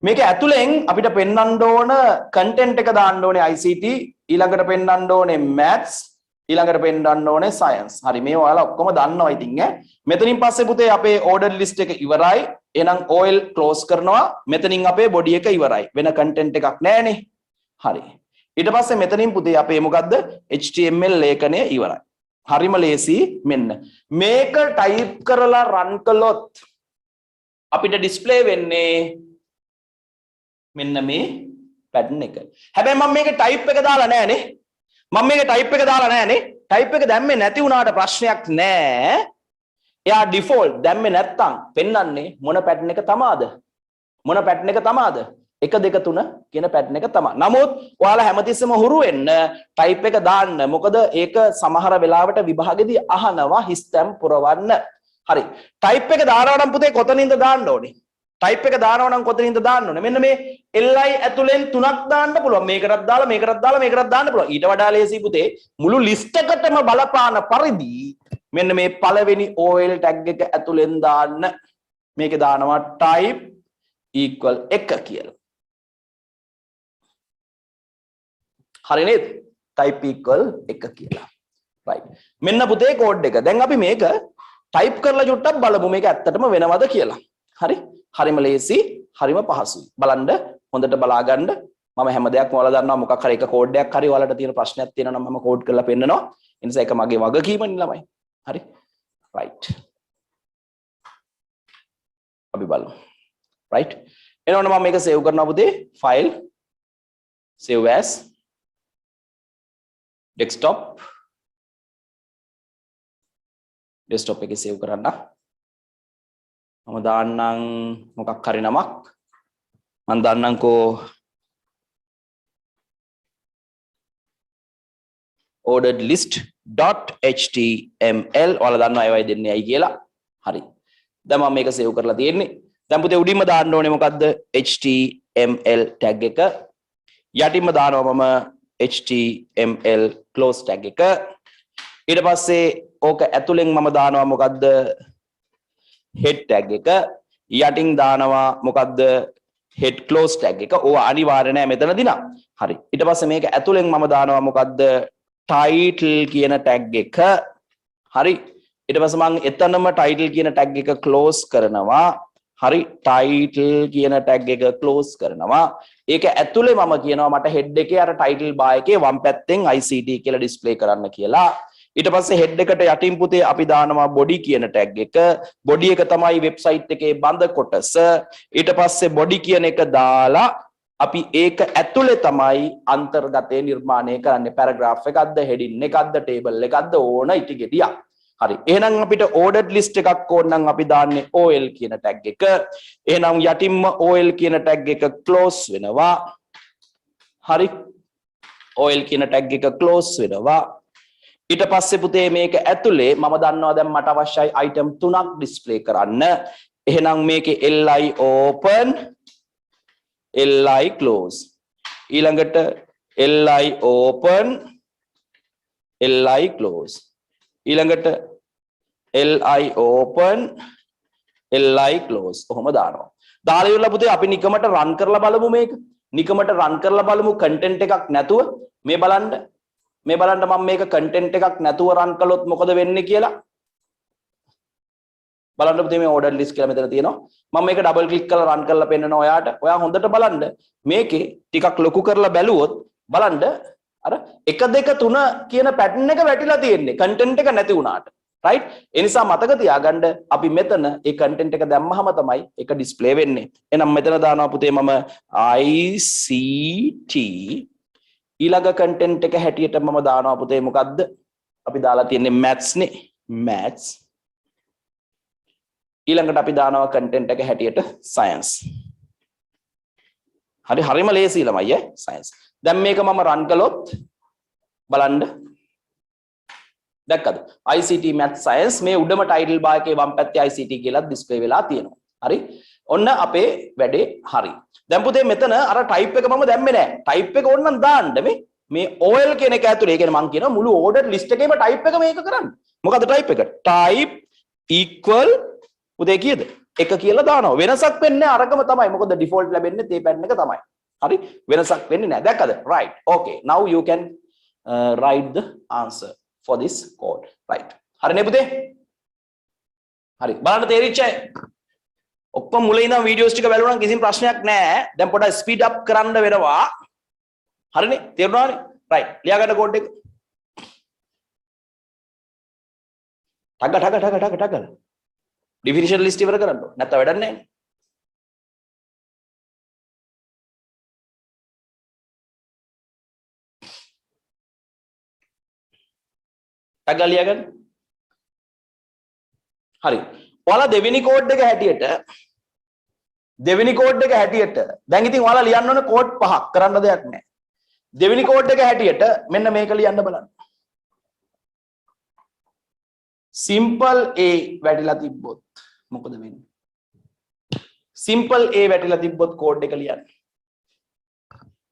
මේක ඇතුලෙන් අපිට පෙන්වන්න ඕන content එක දාන්න ඕනේ ICT ඊළඟට පෙන්වන්න ඕනේ maths ඊළඟට පෙන්වන්න ඕනේ science. හරි මේ ඔයාලා ඔක්කොම දන්නවා ඉතින් ඈ. මෙතනින් පස්සේ පුතේ අපේ ordered list එක ඉවරයි. එහෙනම් OL close කරනවා. මෙතනින් අපේ body එක ඉවරයි. වෙන content එකක් නැහැනේ. හරි. ඊට පස්සේ මෙතනින් පුතේ අපේ මොකද්ද? HTML ලේඛනය ඉවරයි. හරිම ලේසි මෙන්න. මේක type කරලා run කළොත් අපිට display වෙන්නේ මෙන්න මේ pattern එක. හැබැයි මම මේකේ type එක දාලා නැහැනේ. මම මේකේ type එක දාලා නැහැනේ. type එක දැම්මේ නැති වුණාට ප්‍රශ්නයක් නැහැ. එයා default දැම්මේ නැත්තම් පෙන්වන්නේ මොන pattern එක තමාද? මොන pattern එක තමාද? 1 2 3 කියන pattern එක තමයි. නමුත් ඔයාලා හැමතිස්සෙම හුරු වෙන්න type එක දාන්න. මොකද ඒක සමහර වෙලාවට විභාගෙදී අහනවා හිස්තැම් පුරවන්න. හරි. type එක දානවා නම් පුතේ කොතනින්ද දාන්න ඕනේ? type එක දානවා නම් කොතනින්ද දාන්න ඕනේ? මෙන්න මේ li ඇතුලෙන් 3ක් දාන්න පුළුවන්. මේකටත් දාලා මේකටත් දාලා මේකටත් දාන්න පුළුවන්. ඊට වඩා ලේසි පුතේ මුළු list එකටම බලපාන පරිදි මෙන්න මේ පළවෙනි OL tag එක ඇතුලෙන් දාන්න. මේකේ දානවා type equal 1 කියලා. හරි නේද? type equal 1 කියලා. right. මෙන්න පුතේ කෝඩ් එක. දැන් අපි මේක type කරලා චුට්ටක් බලමු මේක ඇත්තටම වෙනවද කියලා. හරි? හරිම ලේසි, හරිම පහසුයි. බලන්න හොඳට බලා ගන්න. මම හැම දෙයක්ම ඔයාලා දන්නවා මොකක් හරි එක කෝඩ් එකක් හරි ඔයාලට තියෙන ප්‍රශ්නයක් තියෙනවා නම් මම කෝඩ් කරලා පෙන්නනවා. ඒ නිසා ඒක මගේ වගකීමනේ ළමයි. හරි? right. අපි බලමු. right. එනවනම් මම මේක සේව් කරනවා පුතේ. file save as desktop එකේ save කරන්න. මම දාන්නම් මොකක් හරි නමක්. මම දාන්නම්කෝ ordered list.html. ඔයාලා දන්නවා ඒවයි දෙන්නේ ඇයි කියලා. හරි. දැන් මම මේක save කරලා තියෙන්නේ. දැන් පුතේ උඩින්ම දාන්න ඕනේ මොකද්ද? html tag එක. යටින්ම දානවා මම html close tag එක. ඊට පස්සේ ඕක ඇතුලෙන් මම දානවා මොකද්ද? head tag එක. යටින් දානවා මොකද්ද? head close tag එක. ඕවා අනිවාර්ය නෑ මෙතනදී නම්. හරි. ඊට පස්සේ මේක ඇතුලෙන් මම දානවා මොකද්ද? title කියන tag එක. හරි. ඊට පස්සේ මම එතනම title කියන tag එක close කරනවා. හරි. title කියන tag එක close කරනවා. ඒක ඇතුලේ මම කියනවා මට head එකේ අර title bar එකේ වම් පැත්තෙන් ICT කියලා display කරන්න කියලා. ඊට පස්සේ head එකට යටින් පුතේ අපි දානවා body කියන tag එක. body එක තමයි website එකේ බඳ කොටස. ඊට පස්සේ body කියන එක දාලා අපි ඒක ඇතුලේ තමයි අන්තර්ගතය නිර්මාණය කරන්නේ. paragraph එකක්ද, heading එකක්ද, table එකක්ද ඕන ඉටි ගෙඩියක්. හරි. එහෙනම් අපිට ordered list එකක් ඕන නම් අපි දාන්නේ OL කියන tag එක. එහෙනම් යටින්ම OL කියන tag එක close වෙනවා. හරි. OL කියන tag එක close වෙනවා. ඊට පස්සේ පුතේ මේක ඇතුලේ මම දන්නවා දැන් මට අවශ්‍යයි item 3ක් display කරන්න. එහෙනම් මේකේ li open, li close. ඊළඟට li open, li close. ඊළඟට li open, li close. ඔහොම දානවා. දාලා ඉවරලා පුතේ අපි නිකමට run කරලා බලමු මේක. නිකමට run කරලා බලමු content එකක් නැතුව. මේ බලන්න මම මේක content එකක් නැතුව run කළොත් මොකද වෙන්නේ කියලා. බලන්න පුතේ මේ ordered list කියලා මෙතන තියෙනවා. මම මේක double click කරලා run කරලා පෙන්නනවා ඔයාට. ඔයා හොඳට බලන්න මේකේ ටිකක් ලොකු කරලා බැලුවොත් බලන්න අර 1 2 3 කියන pattern එක වැටිලා තියෙන්නේ content එක නැති වුණාට. right? ඒ නිසා මතක තියාගන්න අපි මෙතන ඒ content එක දැම්මහම තමයි ඒක display වෙන්නේ. එහෙනම් මෙතන දානවා පුතේ මම ICT ඊළඟ content එක හැටියට මම දානවා පුතේ මොකද්ද? අපි දාලා තියෙන්නේ maths නේ. maths. ඊළඟට අපි දානවා content එක හැටියට science. හරි හරිම ලේසි ළමයි science. දැන් මේක මම run කළොත් බලන්න දැක්කද? ICT maths science මේ උඩම title bar එකේ වම් පැත්තේ ICT කියලා display වෙලා තියෙනවා. හරි? ඔන්න අපේ වැඩේ හරි. දැන් පුතේ මෙතන අර type එක මම දැම්මේ නැහැ. type එක ඕනනම් දාන්න මේ OL කියන එක ඇතුලේ. ඒ කියන්නේ මම කියනවා මුළු ordered list එකේම type එක මේක කරන්න. මොකද්ද type එක? type equal පුතේ කීයද? 1 කියලා දානවා. වෙනසක් වෙන්නේ අරකම තමයි. මොකද default ලැබෙන්නේ තේ pattern එක තමයි. හරි? වෙනසක් වෙන්නේ නැහැ. දැක්කද? right. okay. now you can write the answer for this code. right. හරිනේ පුතේ? හරි. බලන්න තේරිච්ච අය? ඔක්කොම මුලින් ඉඳන් වීඩියෝස් ටික බැලුවා නම් කිසිම ප්‍රශ්නයක් නැහැ. දැන් පොඩ්ඩක් ස්පීඩ් අප් කරන්න වෙනවා. හරිනේ? තේරුණානේ? right. ලියා ගන්න කෝඩ් එක. ටග definition list ඉවර කරන්න. නැත්නම් වැඩක් නැහැ. ටැග් ගාලා ලියාගන්න. හරි. ඔයාලා දෙවෙනි කෝඩ් එක හැටියට දැන් ඉතින් ඔයාලා ලියන්න ඕනේ කෝඩ් 5ක් කරන්න දෙයක් නැහැ. දෙවෙනි කෝඩ් එක හැටියට මෙන්න මේක ලියන්න බලන්න. simple a වැටිලා තිබ්බොත් මොකද වෙන්නේ? simple a වැටිලා තිබ්බොත් කෝඩ් එක ලියන්න.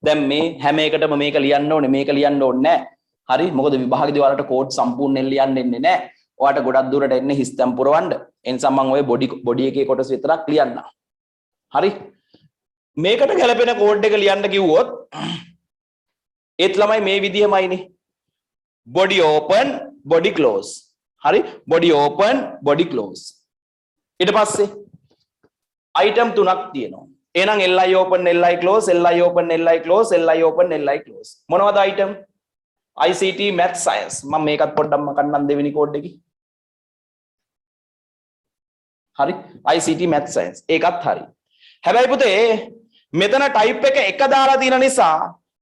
දැන් මේ හැම එකටම මේක ලියන්න ඕනේ මේක ලියන්න ඕනේ නැහැ. හරි මොකද විභාගයේදී ඔයාලට කෝඩ් සම්පූර්ණයෙන් ලියන්න එන්නේ නැහැ. ඔයාලට ගොඩක් දුරට එන්නේ හිස්තම් පුරවන්න. ඒ නිසා මම ඔය බොඩි එකේ කොටස විතරක් ලියන්න. හරි මේකට ගැලපෙන කෝඩ් එක ලියන්න කිව්වොත් ඒත් ළමයි මේ විදිහමයිනේ. body open body close. හරි body open body close. ඊට පස්සේ item තුනක් තියෙනවා. එහෙනම් li open li close li open li close li open li close. මොනවද item? ICT math science. මම මේකත් පොඩ්ඩක් මකන්නම් දෙවෙනි කෝඩ් එකේ. හරි ICT math science ඒකත් හරි. හැබැයි පුතේ මෙතන type එක දාලා තියෙන නිසා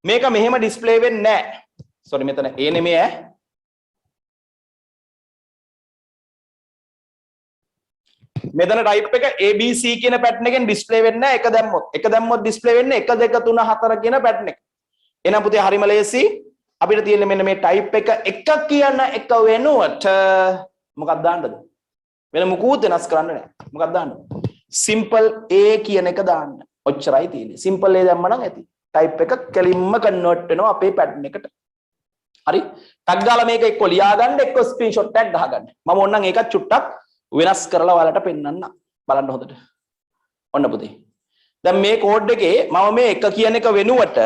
මේක මෙහෙම display වෙන්නේ නැහැ. sorry මෙතන A නෙමෙයි ඈ. මෙතන type එක ABC කියන pattern එකෙන් display වෙන්නේ නැහැ. එක දැම්මොත් display වෙන්නේ 1 2 3 4 කියන pattern එක. එහෙනම් පුතේ හරිම ලේසි. අපිට තියෙන්නේ මෙන්න මේ type එක කියන එක වෙනුවට මොකක්ද දාන්නද? වෙන මුකුත් වෙනස් කරන්න නැහැ. මොකක්ද දාන්න? simple a කියන එක දාන්න. ඔච්චරයි තියෙන්නේ. simple a දැම්ම නම් ඇති. type එක කෙලින්ම convert වෙනවා අපේ pattern එකට. හරි? tag ගාලා මේක එක්ක ලියා ගන්න එක්ක screenshot tag ගහගන්න. මම ඕනනම් ඒකත් චුට්ටක් වෙනස් කරලා ඔයාලට පෙන්නන්න. බලන්න හොඳට. ඔන්න පුතේ. දැන් මේ කෝඩ් එකේ මම මේ එක කියන එක වෙනුවට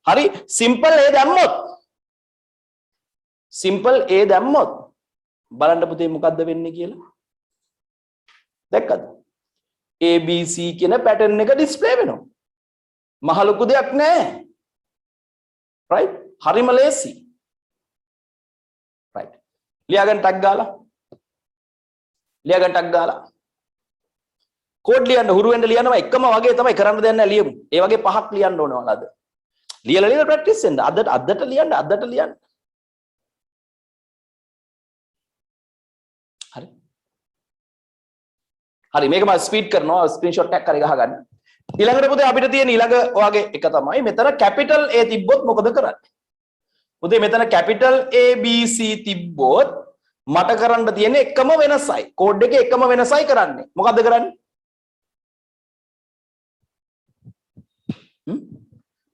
හරි simple a දැම්මොත් බලන්න පුතේ මොකද්ද වෙන්නේ කියලා. දැක්කද? ABC කියන pattern එක display වෙනවා. මහ ලොකු දෙයක් නෑ. right? හරිම ලේසි. right. ලියාගන්න ටැග් ගාලා. කෝඩ් ලියන්න හුරු වෙන්න ලියනවා එකම වගේ තමයි කරන්න දෙයක් නෑ ලියමු. ඒ වගේ 5ක් ලියන්න ඕනේ ඔයාලා අද. ලියලා ප්‍රැක්ටිස් වෙන්න. අදට ලියන්න. හරි මේක මම ස්පීඩ් කරනවා ස්ක්‍රීන්ෂොට් එකක් හරි ගහගන්න. ඊළඟට පුතේ අපිට තියෙන ඊළඟ ඔයගේ එක තමයි මෙතන කැපිටල් A තිබ්බොත් මොකද කරන්නේ? පුතේ මෙතන කැපිටල් ABC තිබ්බොත් මට කරන්න තියෙන්නේ එකම වෙනසයි. කෝඩ් එකේ එකම වෙනසයි කරන්නේ. මොකද්ද කරන්නේ?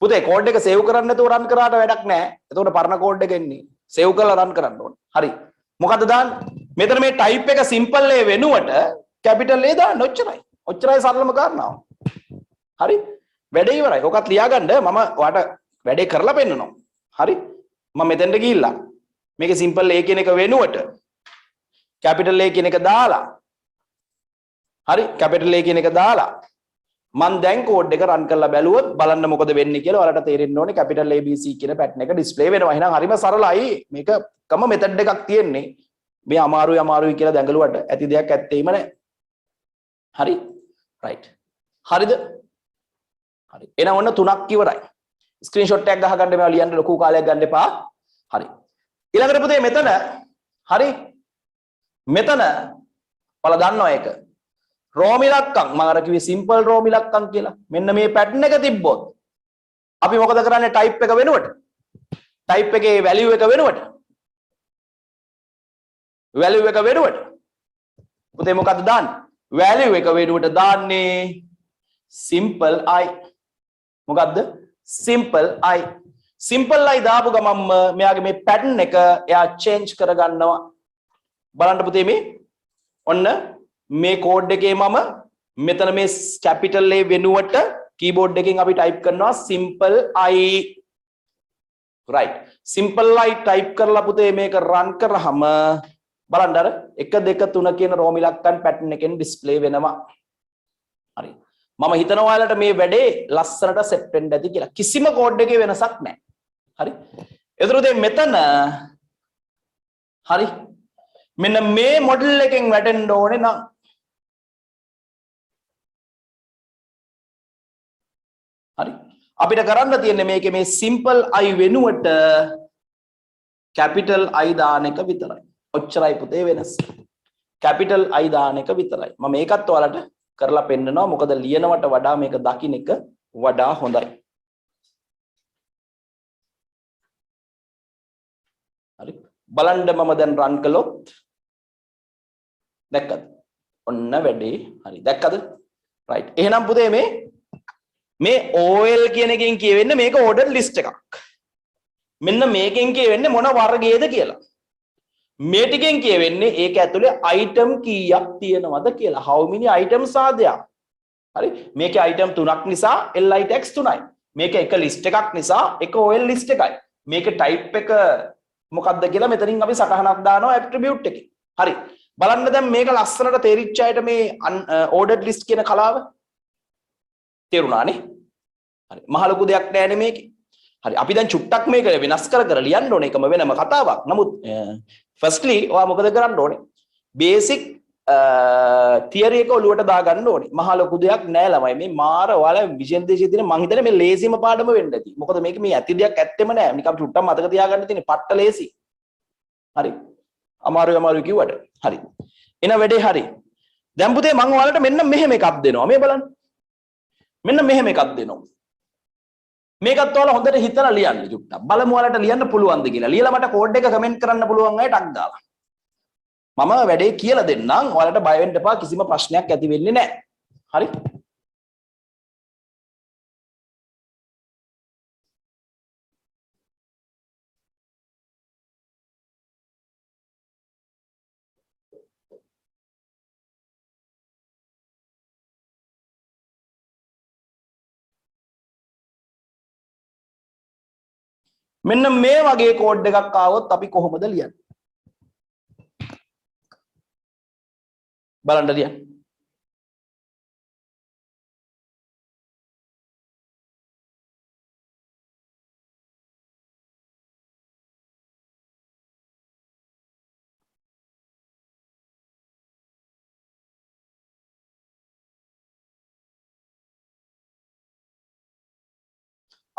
පුතේ කෝඩ් එක සේව් කරන්න නැතුව රන් කරාට වැඩක් නැහැ. එතකොට පරණ කෝඩ් එක එන්නේ. සේව් කරලා රන් කරන්න ඕනේ. හරි. මොකද්ද දාන්නේ? මෙතන මේ ටයිප් එක සිම්පල් A වෙනුවට කැපිටල් A දාන්න ඔච්චරයි සරලම කාරණාව. හරි? වැඩේ ඉවරයි. ඔකත් ලියාගන්න මම ඔයාලට වැඩේ කරලා පෙන්නනවා. හරි? මම මෙතෙන්ට ගිහිල්ලා මේකේ සිම්පල් A කියන එක වෙනුවට කැපිටල් A කියන එක දාලා හරි කැපිටල් A කියන එක දාලා මම දැන් කෝඩ් එක රන් කරලා බැලුවොත් බලන්න මොකද වෙන්නේ කියලා ඔයාලට තේරෙන්න ඕනේ කැපිටල් ABC කියන පැටර්න් එක ඩිස්ප්ලේ වෙනවා. එහෙනම් හරිම සරලයි. මේක කම මෙතඩ් එකක් තියෙන්නේ. මේ අමාරුයි කියලා දැඟලුවට ඇති දෙයක් ඇත්තේම නැහැ. හරි? රයිට්. හරිද? හරි. එහෙනම් ඔන්න 3ක් ඉවරයි. ස්ක්‍රීන්ෂොට් එකක් ගහගන්න මේවා ලියන්න ලොකු කාලයක් ගන්න එපා. හරි. ඊළඟට පුතේ මෙතන හරි මෙතන ඔයාලා දන්නවා ඒක රෝම ඉලක්කම් මම අර කිව්වේ සිම්පල් රෝම ඉලක්කම් කියලා. මෙන්න මේ පැටර්න් එක තිබ්බොත් අපි මොකද කරන්නේ ටයිප් එක වෙනුවට? ටයිප් එකේ වැලියු එක වෙනුවට පුතේ මොකද්ද දාන්නේ? වැලියු එක වෙනුවට දාන්නේ simple i. මොකද්ද? simple i. simple i දාපු ගමන්ම මෙයාගේ මේ පැටර්න් එක එයා චේන්ජ් කරගන්නවා. බලන්න පුතේ මේ ඔන්න මේ කෝඩ් එකේ මම මෙතන මේ කැපිටල් A වෙනුවට කීබෝඩ් එකෙන් අපි ටයිප් කරනවා simple i. right. simple i type කරලා පුතේ මේක රන් කරාම බලන්න අර 1 2 3 කියන රෝම ඉලක්කම් පැටර්න් එකෙන් ඩිස්ප්ලේ වෙනවා. හරි. මම හිතනවා ඔයාලට මේ වැඩේ ලස්සනට සෙට් වෙන්න ඇති කියලා. කිසිම කෝඩ් එකේ වෙනසක් නැහැ. හරි. එතකොට මෙතන හරි මෙන්න මේ මොඩල් එකෙන් වැටෙන්න ඕනේ නම් හරි අපිට කරන්න තියෙන්නේ මේකේ මේ simple i වෙනුවට capital I දාන එක විතරයි. ඔච්චරයි පුතේ වෙනස. කැපිටල් I දාන එක විතරයි. මම මේකත් ඔයාලට කරලා පෙන්නනවා. මොකද ලියනවට වඩා මේක දකින්න එක වඩා හොඳයි. හරි. බලන්න මම දැන් රන් කළොත් දැක්කද? ඔන්න වැඩේ. හරි. දැක්කද? right. එහෙනම් පුතේ මේ OL කියන එකෙන් කියවෙන්නේ මේක ordered list එකක්. මෙන්න මේකෙන් කියවෙන්නේ මොන වර්ගයේද කියලා. මේ ටිකෙන් කියවෙන්නේ ඒක ඇතුලේ item කීයක් තියෙනවද කියලා. how many items are there? හරි. මේකේ item 3ක් නිසා li tax 3යි. මේක එක list එකක් නිසා එක OL list එකයි. මේකේ type එක මොකක්ද කියලා මෙතනින් අපි සටහනක් දානවා attribute එකේ. හරි. බලන්න දැන් මේක ලස්සනට තේරිච්ච අයට මේ ordered list කියන කලාව තේරුණානේ? හරි. මහ ලොකු දෙයක් නෑනේ මේකේ. හරි. අපි දැන් චුට්ටක් මේක වෙනස් කර ලියන්න ඕනේ. ඒකම වෙනම කතාවක්. නමුත් firstly ඔයා මොකද කරන්න ඕනේ? basic theory එක ඔලුවට දාගන්න ඕනේ. මහ ලොකු දෙයක් නෑ ළමයි. මේ මාර ඔයාලා විෂන් දේශයේ තියෙන මං හිතන්නේ මේ ලේසිම පාඩම වෙන්න ඇති. මොකද මේක මේ ඇති දෙයක් ඇත්තෙම නෑ. නිකම් චුට්ටක් මතක තියාගන්න තියෙන පට්ට ලේසි. හරි. අමාරු කිව්වට. හරි. එන වැඩේ හරි. දැන් පුතේ මම ඔයාලට මෙන්න මෙහෙම එකක් දෙනවා. මේ බලන්න. මෙන්න මෙහෙම එකක් දෙනවා. මේකත් ඔයාලා හොඳට හිතලා ලියන්න චුට්ටක්. බලමු ඔයාලට ලියන්න පුළුවන්ද කියලා. ලියලා මට කෝඩ් එක කමෙන්ට් කරන්න පුළුවන් අය ටක් දාලා. මම වැඩේ කියලා දෙන්නම්. ඔයාලට බය වෙන්න එපා. කිසිම ප්‍රශ්නයක් ඇති වෙන්නේ නැහැ. හරි? මෙන්න මේ වගේ කෝඩ් එකක් ආවොත් අපි කොහොමද ලියන්නේ? බලන්න ලියන්න.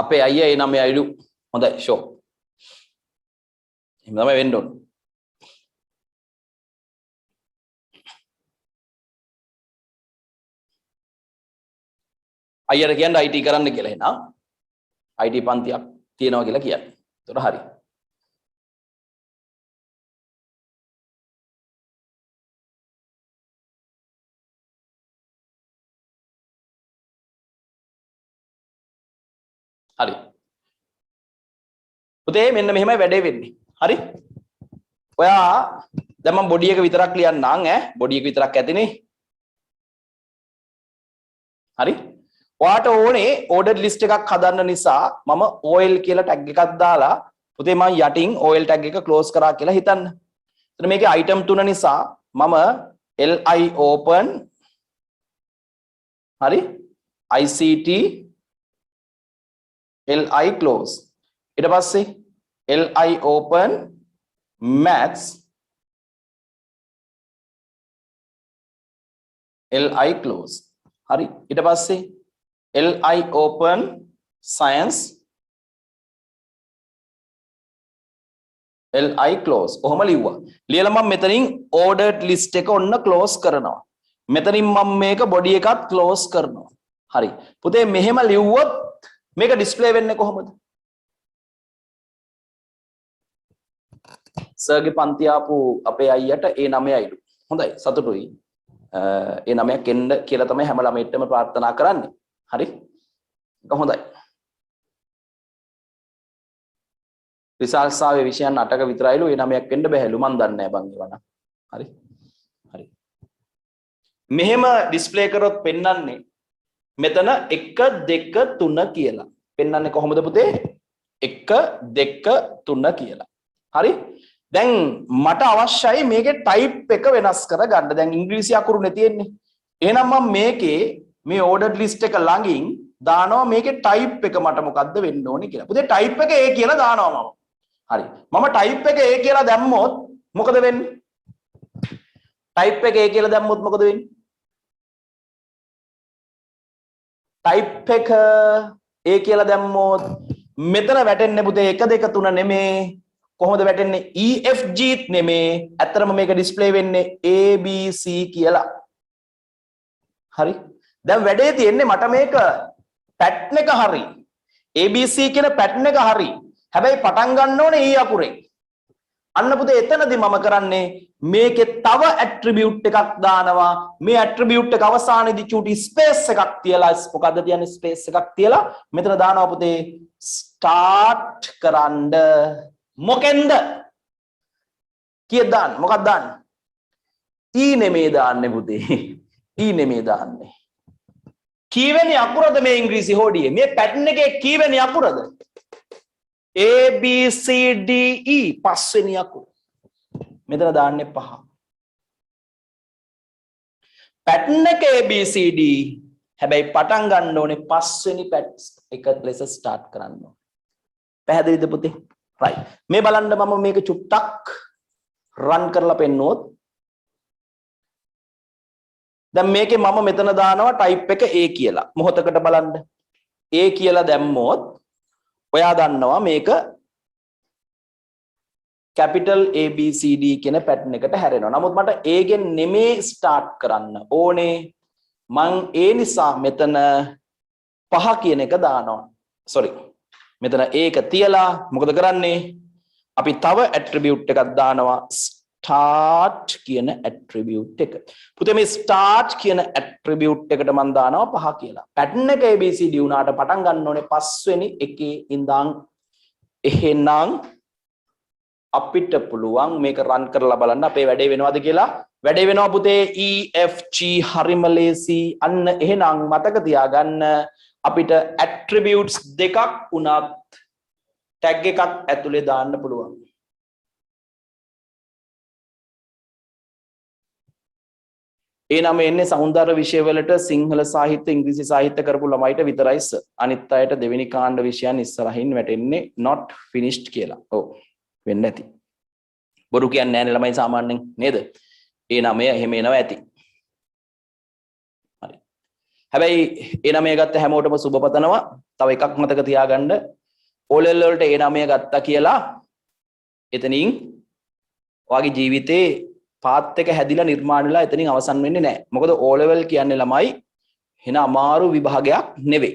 අපේ අයියා ඒ නම අයිඩු හොඳයි ෂෝ. එහෙම තමයි වෙන්න ඕන. අයියට කියන්න IT කරන්න කියලා එහෙනම්. IT පන්තියක් තියෙනවා කියලා කියන්න. ඒතර හරි. හරි. පුතේ මෙන්න මෙහෙමයි වැඩේ වෙන්නේ. හරි? ඔයා දැන් මම බොඩි එක විතරක් ලියන්නම් ඈ. බොඩි එක විතරක් ඇතිනේ. හරි? ඔයාට ඕනේ ordered list එකක් හදන්න නිසා මම OL කියලා tag එකක් දාලා පුතේ මම යටින් OL tag එක close කරා කියලා හිතන්න. එතන මේකේ item 3 නිසා මම li open හරි? ICT li close. ඊට පස්සේ li open maths li close. හරි. ඊට පස්සේ li open science li close. ඔහොම ලිව්වා. ලියලා මම මෙතනින් ordered list එක ඔන්න close කරනවා. මෙතනින් මම මේක body එකත් close කරනවා. හරි. පුතේ මෙහෙම ලිව්වොත් මේක display වෙන්නේ කොහොමද? සර්ගේ පන්ති ආපු අපේ අයියට ඒ 9යිලු. හොඳයි සතුටුයි. ඒ 9ක් එන්න කියලා තමයි හැම ළමයිටම ප්‍රාර්ථනා කරන්නේ. හරි? ඒක හොඳයි. රිසල්ට්ස් ආවේ විෂයන් 8ක විතරයිලු. ඒ 9ක් වෙන්න බැහැලු. මන් දන්නේ නැහැ බං ඒවා නම්. හරි? හරි. මෙහෙම ඩිස්ප්ලේ කරොත් පෙන්වන්නේ මෙතන 1 2 3 කියලා. පෙන්වන්නේ කොහොමද පුතේ? 1 2 3 කියලා. හරි? දැන් මට අවශ්‍යයි මේකේ type එක වෙනස් කරගන්න. දැන් ඉංග්‍රීසි අකුරුනේ තියෙන්නේ. එහෙනම් මම මේකේ මේ ordered list එක ළඟින් දානවා මේකේ type එක මට මොකද්ද වෙන්න ඕනේ කියලා. පුතේ type එක A කියලා දානවා මම. හරි. මම type එක A කියලා දැම්මොත් මොකද වෙන්නේ? type එක A කියලා දැම්මොත් මොකද වෙන්නේ? type එක A කියලා දැම්මොත් මෙතන වැටෙන්නේ පුතේ 1 2 3 නෙමේ කොහොමද වැටෙන්නේ EFG නෙමේ ඇත්තටම මේක ඩිස්ප්ලේ වෙන්නේ ABC කියලා හරි දැන් වැඩේ තියෙන්නේ මට මේක පැටර්න් එක හරි ABC කියන පැටර්න් එක හරි හැබැයි පටන් ගන්න ඕනේ E අකුරෙන් අන්න පුතේ එතනදී මම කරන්නේ මේකේ තව ඇට්‍රිබියුට් එකක් දානවා මේ ඇට්‍රිබියුට් එක අවසානයේදී චූටි ස්පේස් එකක් තියලා මොකද්ද තියන්නේ ස්පේස් එකක් තියලා මෙතන දානවා පුතේ ස්ටාර්ට් කරන්න මොකෙන්ද කීයද දාන්නේ මොකක්ද දාන්නේ E නෙමේ දාන්නේ පුතේ E නෙමේ දාන්නේ කීවෙනි අකුරද මේ ඉංග්‍රීසි හොඩියේ මේ පැටර්න් එකේ කීවෙනි අකුරද A B C D E පස්වෙනි අකුර මෙතන දාන්නේ 5 පැටර්න් එක A B C D හැබැයි පටන් ගන්න ඕනේ පස්වෙනි එක ලෙස ස්ටාර්ට් කරන්න ඕනේ පැහැදිලිද පුතේ right මේ බලන්න මම මේක චුට්ටක් රන් කරලා පෙන්නුවොත් දැන් මේකේ මම මෙතන දානවා ටයිප් එක A කියලා මොහොතකට බලන්න A කියලා දැම්මොත් ඔයා දන්නවා මේක capital ABCD කියන පැටර්න් එකට හැරෙනවා. නමුත් මට A ගෙන් නෙමේ ස්ටාර්ට් කරන්න ඕනේ. මං ඒ නිසා මෙතන 5 කියන එක දානවා. sorry. මෙතන A එක තියලා මොකද කරන්නේ? අපි තව ඇට්‍රිබියුට් එකක් දානවා start කියන ඇට්‍රිබියුට් එක. පුතේ මේ start කියන ඇට්‍රිබියුට් එකට මම දානවා 5 කියලා. පැටර්න් එක ABCD උනාට පටන් ගන්න ඕනේ 5 වෙනි එකේ ඉඳන්. එහෙනම් අපිට පුළුවන් මේක රන් කරලා බලන්න අපේ වැඩේ වෙනවද කියලා. වැඩේ වෙනවා පුතේ EFG හරිම ලේසි. අන්න එහෙනම් මතක තියාගන්න අපිට ඇට්‍රිබියුට්ස් දෙකක් උනත් ටැග් එකක් ඇතුලේ දාන්න පුළුවන්. එනම එන්නේ සෞන්දර්ය විෂය වලට සිංහල සාහිත්‍ය ඉංග්‍රීසි සාහිත්‍ය කරපු ළමයිට විතරයි සර්. අනිත් අයට දෙවෙනි කාණ්ඩ විෂයන් ඉස්සරහින් වැටෙන්නේ not finished කියලා. ඔව් වෙන්න ඇති. බොරු කියන්නේ නැහැ නේ ළමයි සාමාන්‍යයෙන් නේද? ඒ නමය එහෙම එනවා ඇති. හරි. හැබැයි ඒ නමය ගත්ත හැමෝටම සුබ පතනවා. තව එකක් මතක තියාගන්න. ඕලෙල් වලට ඒ නමය ගත්තා කියලා එතනින් ඔයාගේ ජීවිතේ පාත් එක හැදිලා නිර්මාණ වෙලා එතනින් අවසන් වෙන්නේ නැහැ. මොකද O level කියන්නේ ළමයි වෙන අමාරු විභාගයක් නෙවෙයි.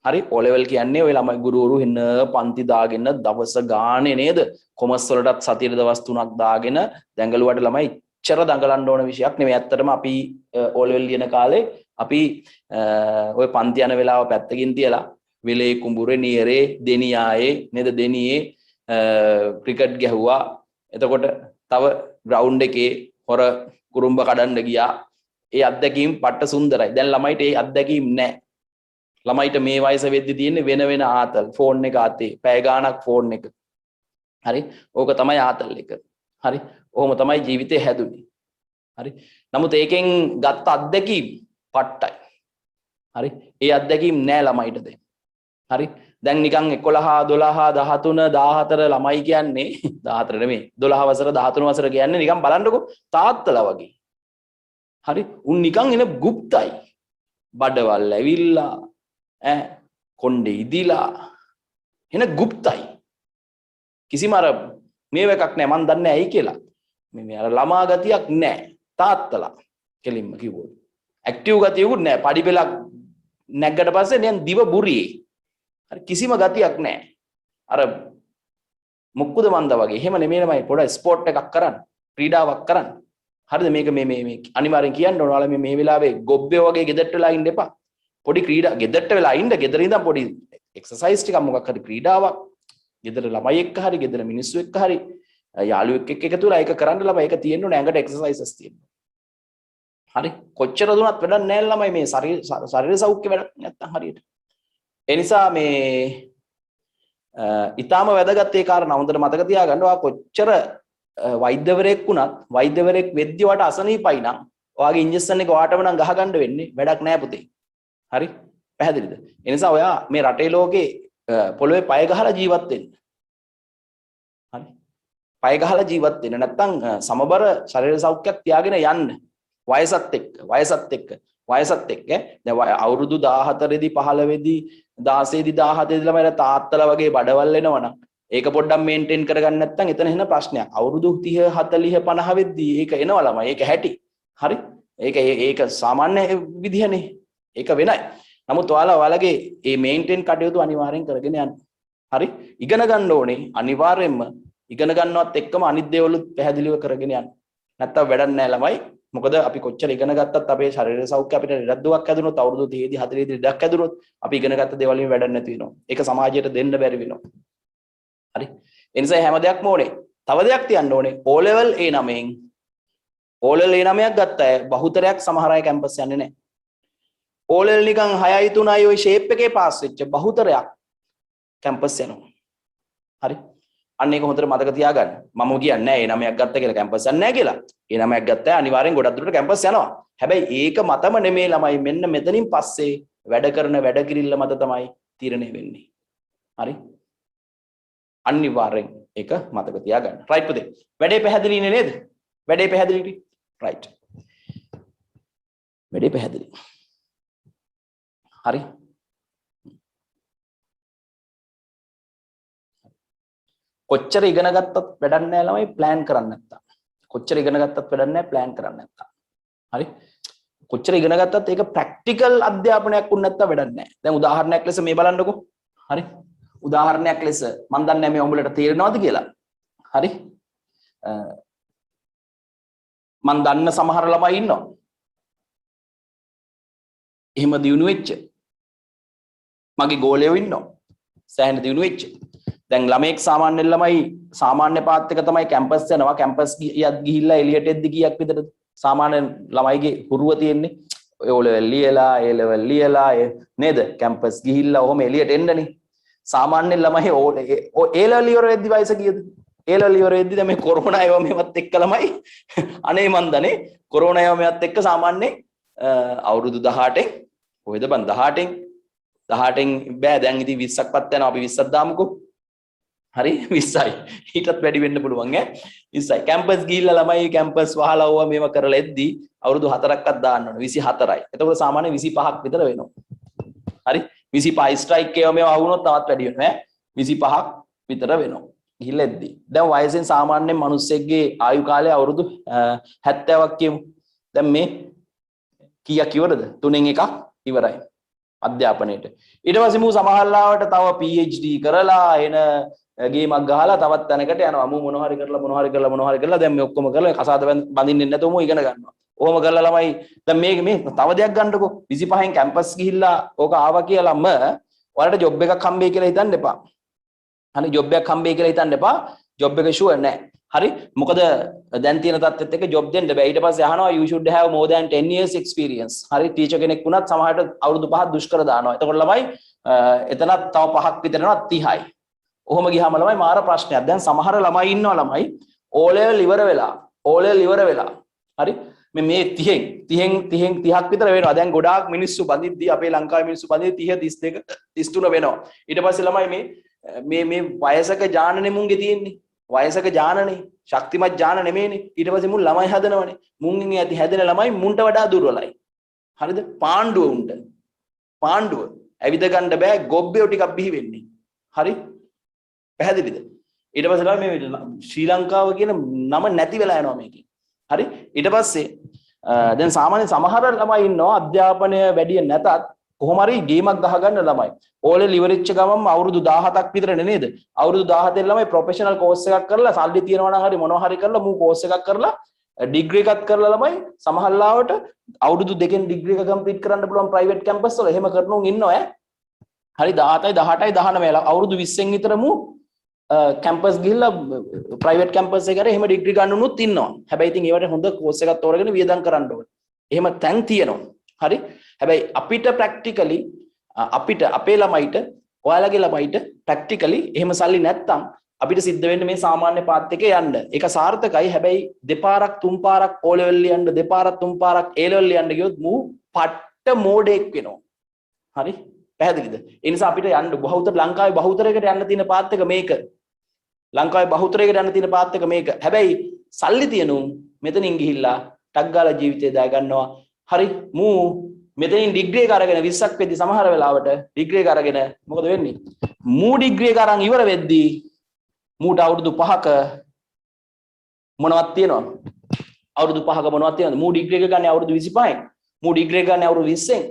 හරි O level කියන්නේ ඔය ළමයි ගුරුවරු වෙන පන්ති දාගෙන දවස් ගානේ නේද? කොමර්ස් වලටත් සතියේ දවස් 3ක් දාගෙන දැඟලුවට ළමයි ඉච්චර දඟලන්න ඕන විෂයක් නෙවෙයි. ඇත්තටම අපි O level ලියන කාලේ අපි ඔය පන්ති යන වෙලාව පැත්තකින් තියලා වෙලේ කුඹුරේ නියරේ දෙනියායේ නේද දෙනියේ ක්‍රිකට් ගැහුවා. එතකොට තව ග්‍රවුන්ඩ් එකේ හොර කුරුම්බ කඩන්න ගියා. ඒ අත්දැකීම් පට්ට සුන්දරයි. දැන් ළමයිට ඒ අත්දැකීම් නැහැ. ළමයිට මේ වයස වෙද්දි තියෙන්නේ වෙන වෙන ආතල්. ෆෝන් එක අතේ, පැය ගාණක් ෆෝන් එක. හරි? ඕක තමයි ආතල් එක. හරි? ඔහොම තමයි ජීවිතේ හැදුනේ. හරි? නමුත් ඒකෙන් ගත්ත අත්දැකීම් පට්ටයි. හරි? ඒ අත්දැකීම් නැහැ ළමයිට දැන්. හරි? දැන් නිකන් 11 12 13 14 ළමයි කියන්නේ 14 නෙමෙයි 12 වසර 13 වසර කියන්නේ නිකන් බලන්නකො තාත්තලා වගේ. හරි උන් නිකන් එන গুপ্তයි. බඩවල් ඇවිල්ලා කොණ්ඩේ ඉදිලා එන গুপ্তයි. කිසිම අර මේව එකක් නැහැ මන් දන්නේ ඇයි කියලා. මේ අර ළමා ගතියක් නැහැ තාත්තලා. කෙලින්ම කිව්වොත්. ඇක්ටිව් ගතියකුත් නැහැ. පඩි පෙලක් නැග්ගට පස්සේ නිකන් දිව බුරියේ. කිසිම ගතියක් නැහැ. අර මුක්කුද මන්ද වගේ. එහෙම නෙමෙයිමයි පොඩ ස්පෝර්ට් එකක් කරන්න. ක්‍රීඩාවක් කරන්න. හරිද මේක මේ අනිවාර්යෙන් කියන්න ඕන. ඔයාලා මේ වෙලාවේ ගොබ්බේ වගේ ගෙදරට වෙලා ඉන්න එපා. පොඩි ක්‍රීඩා ගෙදරට වෙලා ඉන්න. ගෙදර ඉඳන් පොඩි එක්සර්සයිස් ටිකක් මොකක් හරි ක්‍රීඩාවක්. ගෙදර ළමයි එක්ක හරි ගෙදර මිනිස්සු එක්ක හරි යාළුවෙක් එක්ක එකතු වෙලා ඒක කරන්න ළමයි ඒක තියෙන්න ඕනේ. ඇඟට එක්සර්සයිසස් තියෙන්න. හරි කොච්චර දුනත් වැඩක් නැහැ ළමයි මේ ශරීර සෞඛ්‍ය වැඩක් නැත්තම් හරියට. ඒ නිසා මේ ඊටාම වැදගත් ඒ කාරණා හොඳට මතක තියාගන්න. ඔයා කොච්චර වෛද්‍යවරයෙක් වුණත් වෛද්‍යවරයෙක් වෙද්දි වට අසනීපයි නම් ඔයාගේ ඉන්ජෙක්ෂන් එක ඔයාටම නම් ගහ ගන්න වෙන්නේ වැඩක් නැහැ පුතේ. හරි? පැහැදිලිද? ඒ නිසා ඔයා මේ රටේ ලෝකේ පොළොවේ පය ගහලා ජීවත් වෙන්න. හරි? පය ගහලා ජීවත් වෙන්න නැත්නම් සමබර ශරීර සෞඛ්‍යයක් තියාගෙන යන්න. වයසත් එක්ක දැන් අවුරුදු 14 දී 15 දී 16 දී 17 දී ළමයිලා තාත්තලා වගේ බඩවල් එනවනම් ඒක පොඩ්ඩක් මේන්ටේන් කරගන්න නැත්නම් එතන එන ප්‍රශ්නයක්. අවුරුදු 30 40 50 වෙද්දී ඒක එනවා ළමයි. ඒක හැටි. හරි? ඒක සාමාන්‍ය විදිහනේ. ඒක වෙනයි. නමුත් ඔයාලගේ මේ මේන්ටේන් කටයුතු අනිවාර්යෙන් කරගෙන යන්න. හරි? ඉගෙන ගන්න ඕනේ අනිවාර්යෙන්ම ඉගෙන ගන්නවත් එක්කම අනිත් දේවලුත් පැහැදිලිව කරගෙන යන්න. නැත්තම් වැඩක් නැහැ ළමයි. මොකද අපි කොච්චර ඉගෙන ගත්තත් අපේ ශරීර සෞඛ්‍ය අපිට ලෙඩක් හැදුනොත් අවුරුදු 30 40 ලෙඩක් හැදුනොත් අපි ඉගෙන ගත්ත දේවල් වලින් වැඩක් නැති වෙනවා. ඒක සමාජයට දෙන්න බැරි වෙනවා. හරි? ඒ නිසා හැම දෙයක්ම ඕනේ. තව දෙයක් තියන්න ඕනේ. O level A9න් O level A9ක් ගත්ත අය බහුතරයක් සමහර අය කැම්පස් යන්නේ නැහැ. O level නිකන් 6යි 3යි ওই ෂේප් එකේ පාස් වෙච්ච බහුතරයක් කැම්පස් යනවා. හරි? අන්න ඒක හොඳට මතක තියාගන්න. මම කියන්නේ නැහැ A9ක් ගත්ත කියලා කැම්පස් යන්නේ නැහැ කියලා. A9ක් ගත්තා අනිවාර්යෙන් ගොඩක් දුරට කැම්පස් යනවා. හැබැයි ඒක මතම නෙමෙයි ළමයි මෙන්න මෙතනින් පස්සේ වැඩ කරන වැඩ කිරිල්ල මත තමයි තීරණය වෙන්නේ. හරි? අනිවාර්යෙන් ඒක මතක තියාගන්න. රයිට් පුතේ. වැඩේ පැහැදිලිනේ නේද? වැඩේ පැහැදිලිද? රයිට්. වැඩේ පැහැදිලි. හරි? කොච්චර ඉගෙන ගත්තත් වැඩක් නැහැ ළමයි ප්ලෑන් කරන්න නැත්තම්. කොච්චර ඉගෙන ගත්තත් වැඩක් නැහැ ප්ලෑන් කරන්න නැත්තම්. හරි? කොච්චර ඉගෙන ගත්තත් ඒක ප්‍රැක්ටිකල් අධ්‍යාපනයක් වුණ නැත්තම් වැඩක් නැහැ. දැන් උදාහරණයක් ලෙස මේ බලන්නකෝ. හරි? උදාහරණයක් ලෙස මම දන්නේ නැහැ මේ උඹලට තේරෙනවද කියලා. හරි? මම දන්න සමහර ළමයි ඉන්නවා. එහෙම දිනු වෙච්ච. මගේ ගෝලයෝ ඉන්නවා. සෑහෙන දිනු වෙච්ච. දැන් ළමෙක් සාමාන්‍ය ළමයි සාමාන්‍ය පාත් එක තමයි කැම්පස් යනවා. කැම්පස් ගිහිල්ලා එළියට එද්දි කීයක් විතරද සාමාන්‍ය ළමයිගේ හුරුව තියෙන්නේ? ඔය ලෙවල් ලියලා ඒ ලෙවල් ලියලා නේද? කැම්පස් ගිහිල්ලා ඔහොම එළියට එන්නනේ. සාමාන්‍ය ළමයි ඒ ලෙවල් ඉවර වෙද්දි වයස කීයද? ඒ ලෙවල් ඉවර වෙද්දි දැන් මේ කොරෝනා ඒවා මේවත් එක්ක ළමයි අනේ මන්දනේ කොරෝනා ඒවා මේවත් එක්ක සාමාන්‍ය අවුරුදු 18න් කොහෙද බන් 18න් බෑ දැන් ඉතින් 20ක්වත් යනවා අපි 20ක් දාමුකෝ. හරි 20යි ඊටත් වැඩි වෙන්න පුළුවන් ඈ 20යි කැම්පස් ගිහිල්ලා ළමයි කැම්පස් වහලා ඕවා මේව කරලා එද්දි අවුරුදු 4ක්වත් දාන්න ඕන 24යි. එතකොට සාමාන්‍ය 25ක් විතර වෙනවා. හරි 25 ස්ට්‍රයික් ඒවා මේව වුණොත් තවත් වැඩි වෙනවා ඈ 25ක් විතර වෙනවා. ගිහිල්ලා එද්දි දැන් වයසෙන් සාමාන්‍යයෙන් මිනිස්සෙක්ගේ ආයු කාලය අවුරුදු 70ක් කියමු. දැන් මේ කීයක් ඉවරද? 3න් එකක් ඉවරයි අධ්‍යාපනයේට. ඊට පස්සේ මූ සමහරලාවට තව PhD කරලා එන ගේමක් ගහලා තවත් තැනකට යනවා. මූ මොනවා හරි කරලා දැන් මේ ඔක්කොම කරලා කසාද බඳින්නේ නැතුව මූ ඉගෙන ගන්නවා. ඔහොම කරලා ළමයි දැන් මේ තව දෙයක් ගන්නකො 25න් කැම්පස් ගිහිල්ලා ඕක ආවා කියලාම ඔයාලට ජොබ් එකක් හම්බෙයි කියලා හිතන්න එපා. හරි ජොබ් එකක් හම්බෙයි කියලා හිතන්න එපා. ජොබ් එක ෂුවර් නෑ. හරි මොකද දැන් තියෙන තත්ත්වෙත් එක්ක ජොබ් දෙන්න බෑ. ඊට පස්සේ අහනවා you should have more than 10 years experience. හරි ටීචර් කෙනෙක් වුණත් සමහරට අවුරුදු 5ක් දුෂ්කර දානවා. එතකොට ළමයි එතනත් තව 5ක් විතර යනවා 30යි. ඔහොම ගියාම ළමයි මාර ප්‍රශ්නයක්. දැන් සමහර ළමයි ඉන්නවා ළමයි O level ඉවර වෙලා හරි මේ 30ක් විතර වෙනවා. දැන් ගොඩාක් මිනිස්සු බඳිද්දී අපේ ලංකාවේ මිනිස්සු බඳිද්දී 30 32 33 වෙනවා. ඊට පස්සේ ළමයි මේ වයසක ඥානනේ මුන්ගේ තියෙන්නේ. වයසක ඥානනේ ශක්තිමත් ඥාන නෙමෙයිනේ. ඊට පස්සේ මුන් ළමයි හදනවනේ. මුන්ගෙන් ඇති හැදෙන ළමයි මුන්ට වඩා දුර්වලයි. හරිද? පාණ්ඩුව ඇවිද ගන්න බෑ ගොබ්බෙෝ ටිකක් බිහි වෙන්නේ. හරි? පැහැදිලිද? ඊට පස්සේ මේ ශ්‍රී ලංකාව කියන නම නැති වෙලා යනවා මේකේ. හරි? ඊට පස්සේ දැන් සාමාන්‍ය සමහර ළමයි ඉන්නවා අධ්‍යාපනය වැඩි නැතත් කොහොම හරි ගේමක් ගහ ගන්න ළමයි. ඕලෙල් ඉවරෙච්ච ගමන් අවුරුදු 17ක් විතර නේද? අවුරුදු 17 ළමයි ප්‍රොෆෙෂනල් කෝස් එකක් කරලා සල්ලි තියනවා නම් හරි මොනවා හරි කරලා මූ කෝස් එකක් කරලා ඩිග්‍රී එකක් කරලා ළමයි සමහර ලාවට අවුරුදු 2කින් ඩිග්‍රී එක කම්ප්ලීට් කරන්න පුළුවන් ප්‍රයිවට් කැම්පස් වල එහෙම කරනුන් ඉන්නවා ඈ. හරි 17යි 18යි 19යි අවුරුදු 20න් විතර මූ කැම්පස් ගිහිල්ලා ප්‍රයිවට් කැම්පස් එකකට එහෙම ඩිග්‍රී ගන්න උනුත් ඉන්නවා. හැබැයි ඉතින් ඒවට හොඳ කෝස් එකක් තෝරගෙන වියදම් කරන්න ඕනේ. එහෙම තැන් තියෙනවා. හරි? හැබැයි අපිට ප්‍රැක්ටිකලි අපිට අපේ ළමයිට ඔයාලගේ ළමයිට ප්‍රැක්ටිකලි එහෙම සල්ලි නැත්තම් අපිට සිද්ධ වෙන්නේ මේ සාමාන්‍ය පාත් එකේ යන්න. ඒක සාර්ථකයි. හැබැයි දෙපාරක් තුන් පාරක් O level ලියන්න දෙපාරක් තුන් පාරක් A level ලියන්න ගියොත් මූ පට්ට මෝඩෙක් වෙනවා. හරි? පැහැදිලිද? ඒ නිසා අපිට යන්න ලංකාවේ බහුතරයකට යන්න තියෙන පාත් එක මේක. ලංකාවේ බහුතරයකට යන්න තියෙන පාත් එක මේක. හැබැයි සල්ලි තියනුම් මෙතනින් ගිහිල්ලා ටක් ගාලා ජීවිතය දා ගන්නවා. හරි? මූ මෙතනින් ඩිග්‍රී එක අරගෙන 20ක් වෙද්දි සමහර වෙලාවට ඩිග්‍රී එක අරගෙන මොකද වෙන්නේ? මූ ඩිග්‍රී එක අරන් ඉවර වෙද්දි මූට අවුරුදු 5ක මොනවද තියෙනවද? අවුරුදු 5ක මොනවද තියෙනවද? මූ ඩිග්‍රී එක ගන්න අවුරුදු 25න්. මූ ඩිග්‍රී එක ගන්න අවුරුදු 20න්.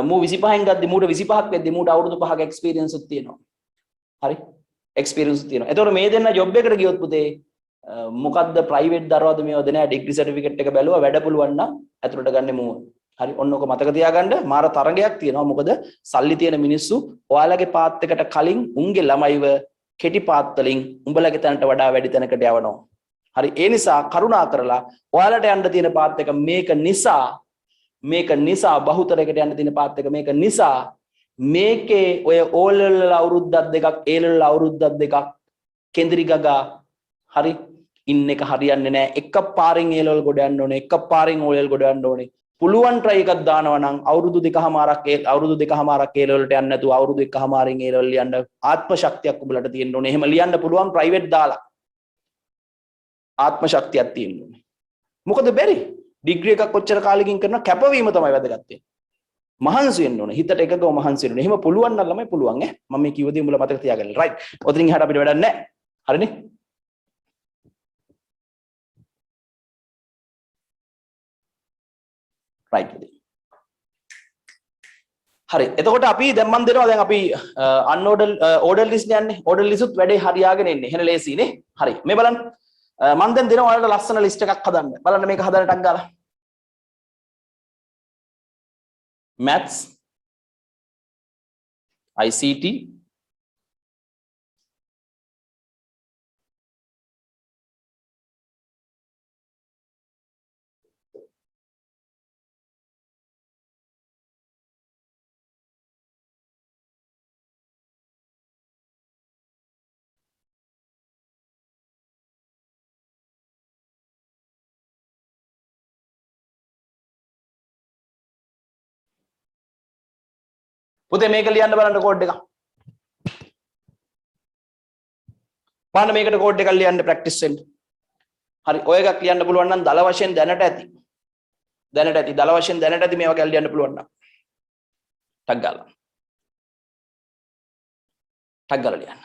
මූ 25න් ගද්දි මූට 25ක් වෙද්දි මූට අවුරුදු 5ක එක්ස්පීරියන්ස් උත් තියෙනවා. හරි? එක්ස්පීරියන්ස් තියෙනවා. එතකොට මේ දෙන්න ජොබ් එකකට ගියොත් පුතේ මොකද්ද ප්‍රයිවට් දරවද මේවද නෑ ඩිග්‍රී සර්ටිෆිකේට් එක බැලුවා වැඩ පුළුවන් නම් ඇතුළට ගන්න මූව. හරි ඔන්න ඔක මතක තියාගන්න මාර තරගයක් තියෙනවා. මොකද සල්ලි තියෙන මිනිස්සු ඔයාලගේ පාත් එකට කලින් උන්ගේ ළමයිව කෙටි පාත් වලින් උඹලගේ තැනට වඩා වැඩි තැනකට යවනවා. හරි ඒ නිසා කරුණා කරලා ඔයාලට යන්න තියෙන පාත් එක මේක නිසා බහුතරයකට යන්න තියෙන පාත් එක මේක නිසා මේකේ ඔය O level අවුරුද්දක් දෙකක් A level අවුරුද්දක් දෙකක් කේන්ද්‍රී ගගා හරි ඉන්න එක හරියන්නේ නැහැ. එක පාරින් A level ගොඩ යන්න ඕනේ. එක පාරින් O level ගොඩ යන්න ඕනේ. පුළුවන් try එකක් දානවා නම් අවුරුදු දෙකමාරක් A level වලට යන්න නැතුව අවුරුදු එකමාරින් A level ලියන්න ආත්ම ශක්තියක් උඹලට තියෙන්න ඕනේ. එහෙම ලියන්න පුළුවන් ප්‍රයිවට් දාලා. ආත්ම ශක්තියක් තියෙන්න ඕනේ. මොකද බැරි ඩිග්‍රී එකක් කොච්චර කාලෙකින් කරන කැපවීම තමයි වැදගත් වෙන්නේ. මහන්සි වෙන්න ඕනේ. හිතට එකගව මහන්සි වෙන්න ඕනේ. එහෙම පුළුවන් නම් ළමයි පුළුවන් ඈ. මම මේ කිව්ව දේ උඹලා මතක තියාගන්න. රයිට්. ඔතනින් එහාට අපිට වැඩක් නැහැ. හරිනේ? රයිට්. හරි. එතකොට අපි දැන් මන් දෙනවා දැන් අපි අන්ෝඩර් ඕඩර් ලිස්ට් යන්නේ. ඕඩර් ලිස්ට් උත් වැඩේ හරියාගෙන එන්නේ. එහෙනම් ලේසියිනේ. හරි. මේ බලන්න. මන් දැන් දෙනවා ඔයාලට ලස්සන ලිස්ට් එකක් හදන්න. බලන්න මේක හදන්න ටක් ගාලා. maths ICT පුතේ මේක ලියන්න බලන්න කෝඩ් එක. බලන්න මේකට කෝඩ් එකක් ලියන්න ප්‍රැක්ටිස් වෙන්න. හරි ඔය එකක් ලියන්න පුළුවන් නම් දල වශයෙන් දැනට ඇති. දල වශයෙන් දැනට ඇති මේ වගේ ලියන්න පුළුවන් නම්. ටක් ගාලා. ටක් ගාලා ලියන්න.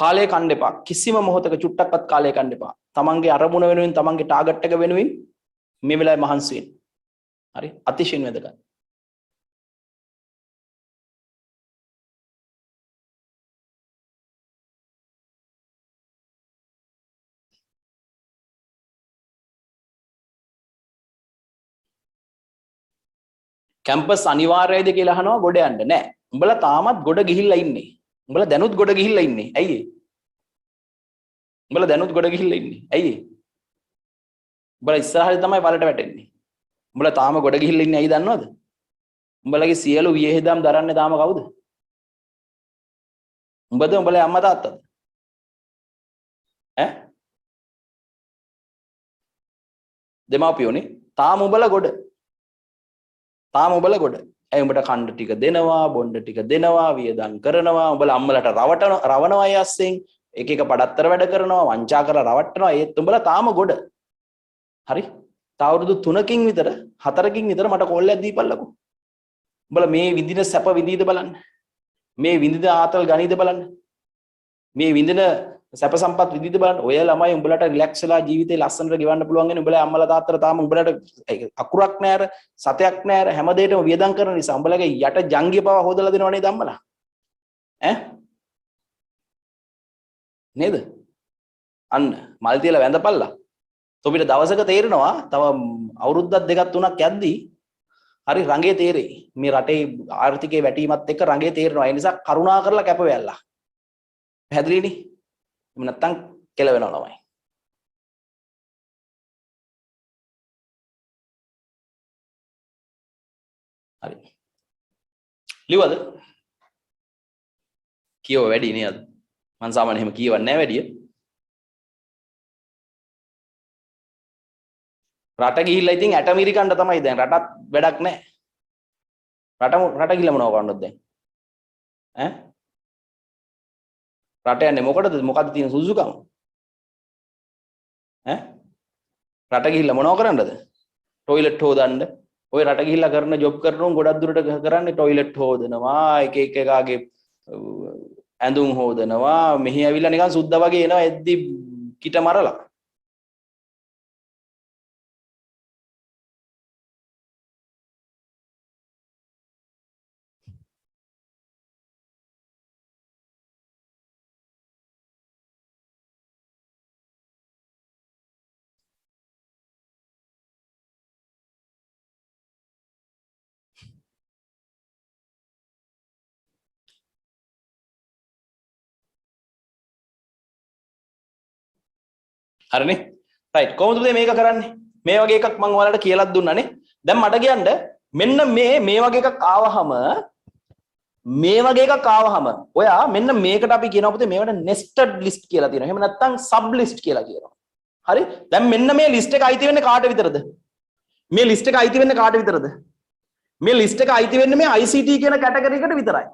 කාලය කන්න එපා. කිසිම මොහොතක චුට්ටක්වත් කාලය කන්න එපා. තමන්ගේ අරමුණ වෙනුවෙන් තමන්ගේ ටාගට් එක වෙනුවෙන් මේ වෙලාවේ මහන්සි වෙන්න. හරි? අතිශයින් වැදගත්. කැම්පස් අනිවාර්යයිද කියලා අහනවා ගොඩ යන්න නෑ. උඹලා තාමත් ගොඩ ගිහිල්ලා ඉන්නේ. උඹලා දැනුත් ගොඩ ගිහිල්ලා ඉන්නේ. ඇයි ඒ? උඹලා දැනුත් ගොඩ ගිහිල්ලා ඉන්නේ. ඇයි ඒ? උඹලා ඉස්සරහට තමයි වලට වැටෙන්නේ. උඹලා තාම ගොඩ ගිහිල්ලා ඉන්නේ ඇයි දන්නවද? උඹලගේ සියලු වියහිදම් දරන්නේ තාම කවුද? උඹද උඹලා අම්මා තාත්තද? ඈ? දෙමාපියෝනේ. තාම උඹලා ගොඩ. ඇයි උඹට කණ්ඩ ටික දෙනවා, බොණ්ඩ ටික දෙනවා, වියදම් කරනවා, උඹලා අම්මලට රවණනවා අය අස්සෙන් එක එක පඩත්තර වැඩ කරනවා, වංචා කරලා රවට්ටනවා. ඒත් උඹලා තාම ගොඩ. හරි? තව අවුරුදු 3කින් විතර 4කින් විතර මට කෝල් එකක් දීපල්ලකෝ. උඹලා මේ විඳින සැප විඳීද බලන්න. මේ විඳින ආතල් ගණීද බලන්න. මේ විඳින සැප සම්පත් විඳීද බලන්න. ඔය ළමයි උඹලට රිලැක්ස් වෙලා ජීවිතේ ලස්සනට ගෙවන්න පුළුවන් වෙන උඹලා අම්මලා තාත්තලා තාම උඹලට අකුරක් නෑර, සතයක් නෑර හැම දෙයකම වියදම් කරන නිසා උඹලගේ යට ජංගිය පව හොදලා දෙනව නේද අම්මලා? ඈ? නේද? අන්න මල් තියලා වැඳපල්ලා. තොපිට දවසක තේරෙනවා තව අවුරුද්දක් දෙකක් තුනක් යද්දී හරි රංගේ තේරෙයි. මේ රටේ ආර්ථිකයේ වැටීමත් එක්ක රංගේ තේරෙනවා. ඒ නිසා කරුණා කරලා කැප වෙයල්ලා. පැහැදිලිනේ? එහෙම නැත්තම් කෙල වෙනවා ළමයි. හරි. ලියවද? කියව වැඩි නේද? මං සාමාන්‍යයෙන් එහෙම කියවන්නේ නැහැ වැඩිය. රට ගිහිල්ලා ඉතින් ඇටමිරිකන්ට තමයි දැන් රටත් වැඩක් නැහැ. රට ගිහිල්ලා මොනව කරන්නද දැන්? ඈ? රට යන්නේ මොකටද? මොකද්ද තියෙන සුසුකම? ඈ? රට ගිහිල්ලා මොනව කරන්නද? ටොයිලට් හොදන්න, ඔය රට ගිහිල්ලා කරන ජොබ් කරනවා ගොඩක් දුරට කරන්නේ টয়ලට් හොදනවා එක එකාගේ ඇඳුම් හොදනවා මෙහි ඇවිල්ලා නිකන් සුද්දා වගේ එනවා එද්දි කිට මරලා හරිනේ රයිට් කොහොමද මේක කරන්නේ මේ වගේ එකක් මම ඔයාලට කියලා දුන්නානේ දැන් මට කියන්න මෙන්න මේ වගේ එකක් ආවහම ඔයා මෙන්න මේකට අපි කියනවා පුතේ මේවට nested list කියලා තියෙනවා එහෙම නැත්නම් sub list කියලා කියනවා හරි දැන් මෙන්න මේ list එක අයිති වෙන්නේ කාට විතරද මේ list එක අයිති වෙන්නේ කාට විතරද මේ list එක අයිති වෙන්නේ මේ ICT කියන කැටගරි එකට විතරයි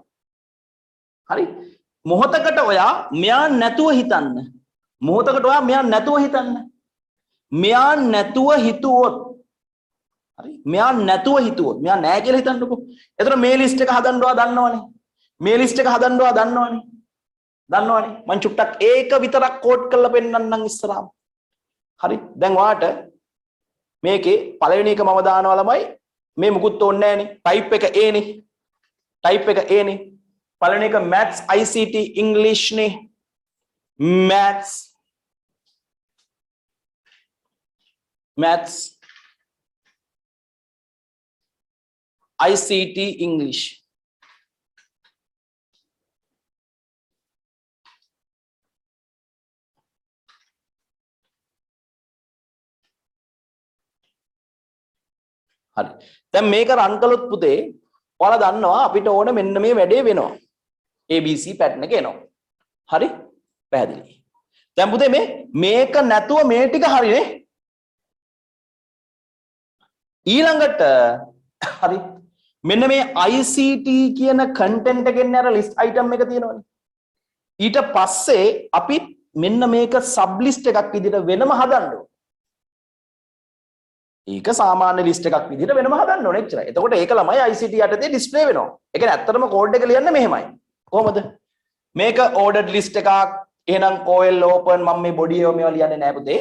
හරි මොහොතකට ඔයා මෙයා නැතුව හිතන්න මොහොතකට ඔයා මෙයා නැතුව හිතන්න මෙයා නැතුව හිතුවොත් හරි මෙයා නැතුව හිතුවොත් මෙයා නැහැ කියලා හිතන්නකෝ එතන මේ ලිස්ට් එක හදන්නවා දන්නවනේ මේ ලිස්ට් එක හදන්නවා දන්නවනේ මං චුට්ටක් ඒක විතරක් කෝඩ් කරලා පෙන්නන්නම් ඉස්සරහම හරි දැන් ඔයාට මේකේ පළවෙනි එක මම දානවා ළමයි මේ මුකුත් ඕනේ නැහනේ ටයිප් එක A නේ පළවෙනි එක maths ICT English නේ maths ICT English හරි දැන් මේක රන් කළොත් පුතේ ඔයාලා දන්නවා අපිට ඕන මෙන්න මේ වැඩේ වෙනවා ABC pattern එක එනවා හරි පැහැදිලි දැන් පුතේ මේක නැතුව මේ ටික හරිනේ ඊළඟට හරි මෙන්න මේ ICT කියන content එකෙන් අර list item එක තියෙනවනේ ඊට පස්සේ අපි මෙන්න මේක sub list එකක් විදිහට වෙනම හදන්න ඕනේ ඒක සාමාන්‍ය list එකක් විදිහට වෙනම හදන්න ඕනේ එච්චරයි එතකොට ඒක ළමයි ICT යටතේ display වෙනවා ඒ කියන්නේ ඇත්තටම code එක ලියන්නේ මෙහෙමයි කොහොමද මේක ordered list එකක් එහෙනම් coil open මම මේ body එක මේවා ලියන්නේ නැහැ පුතේ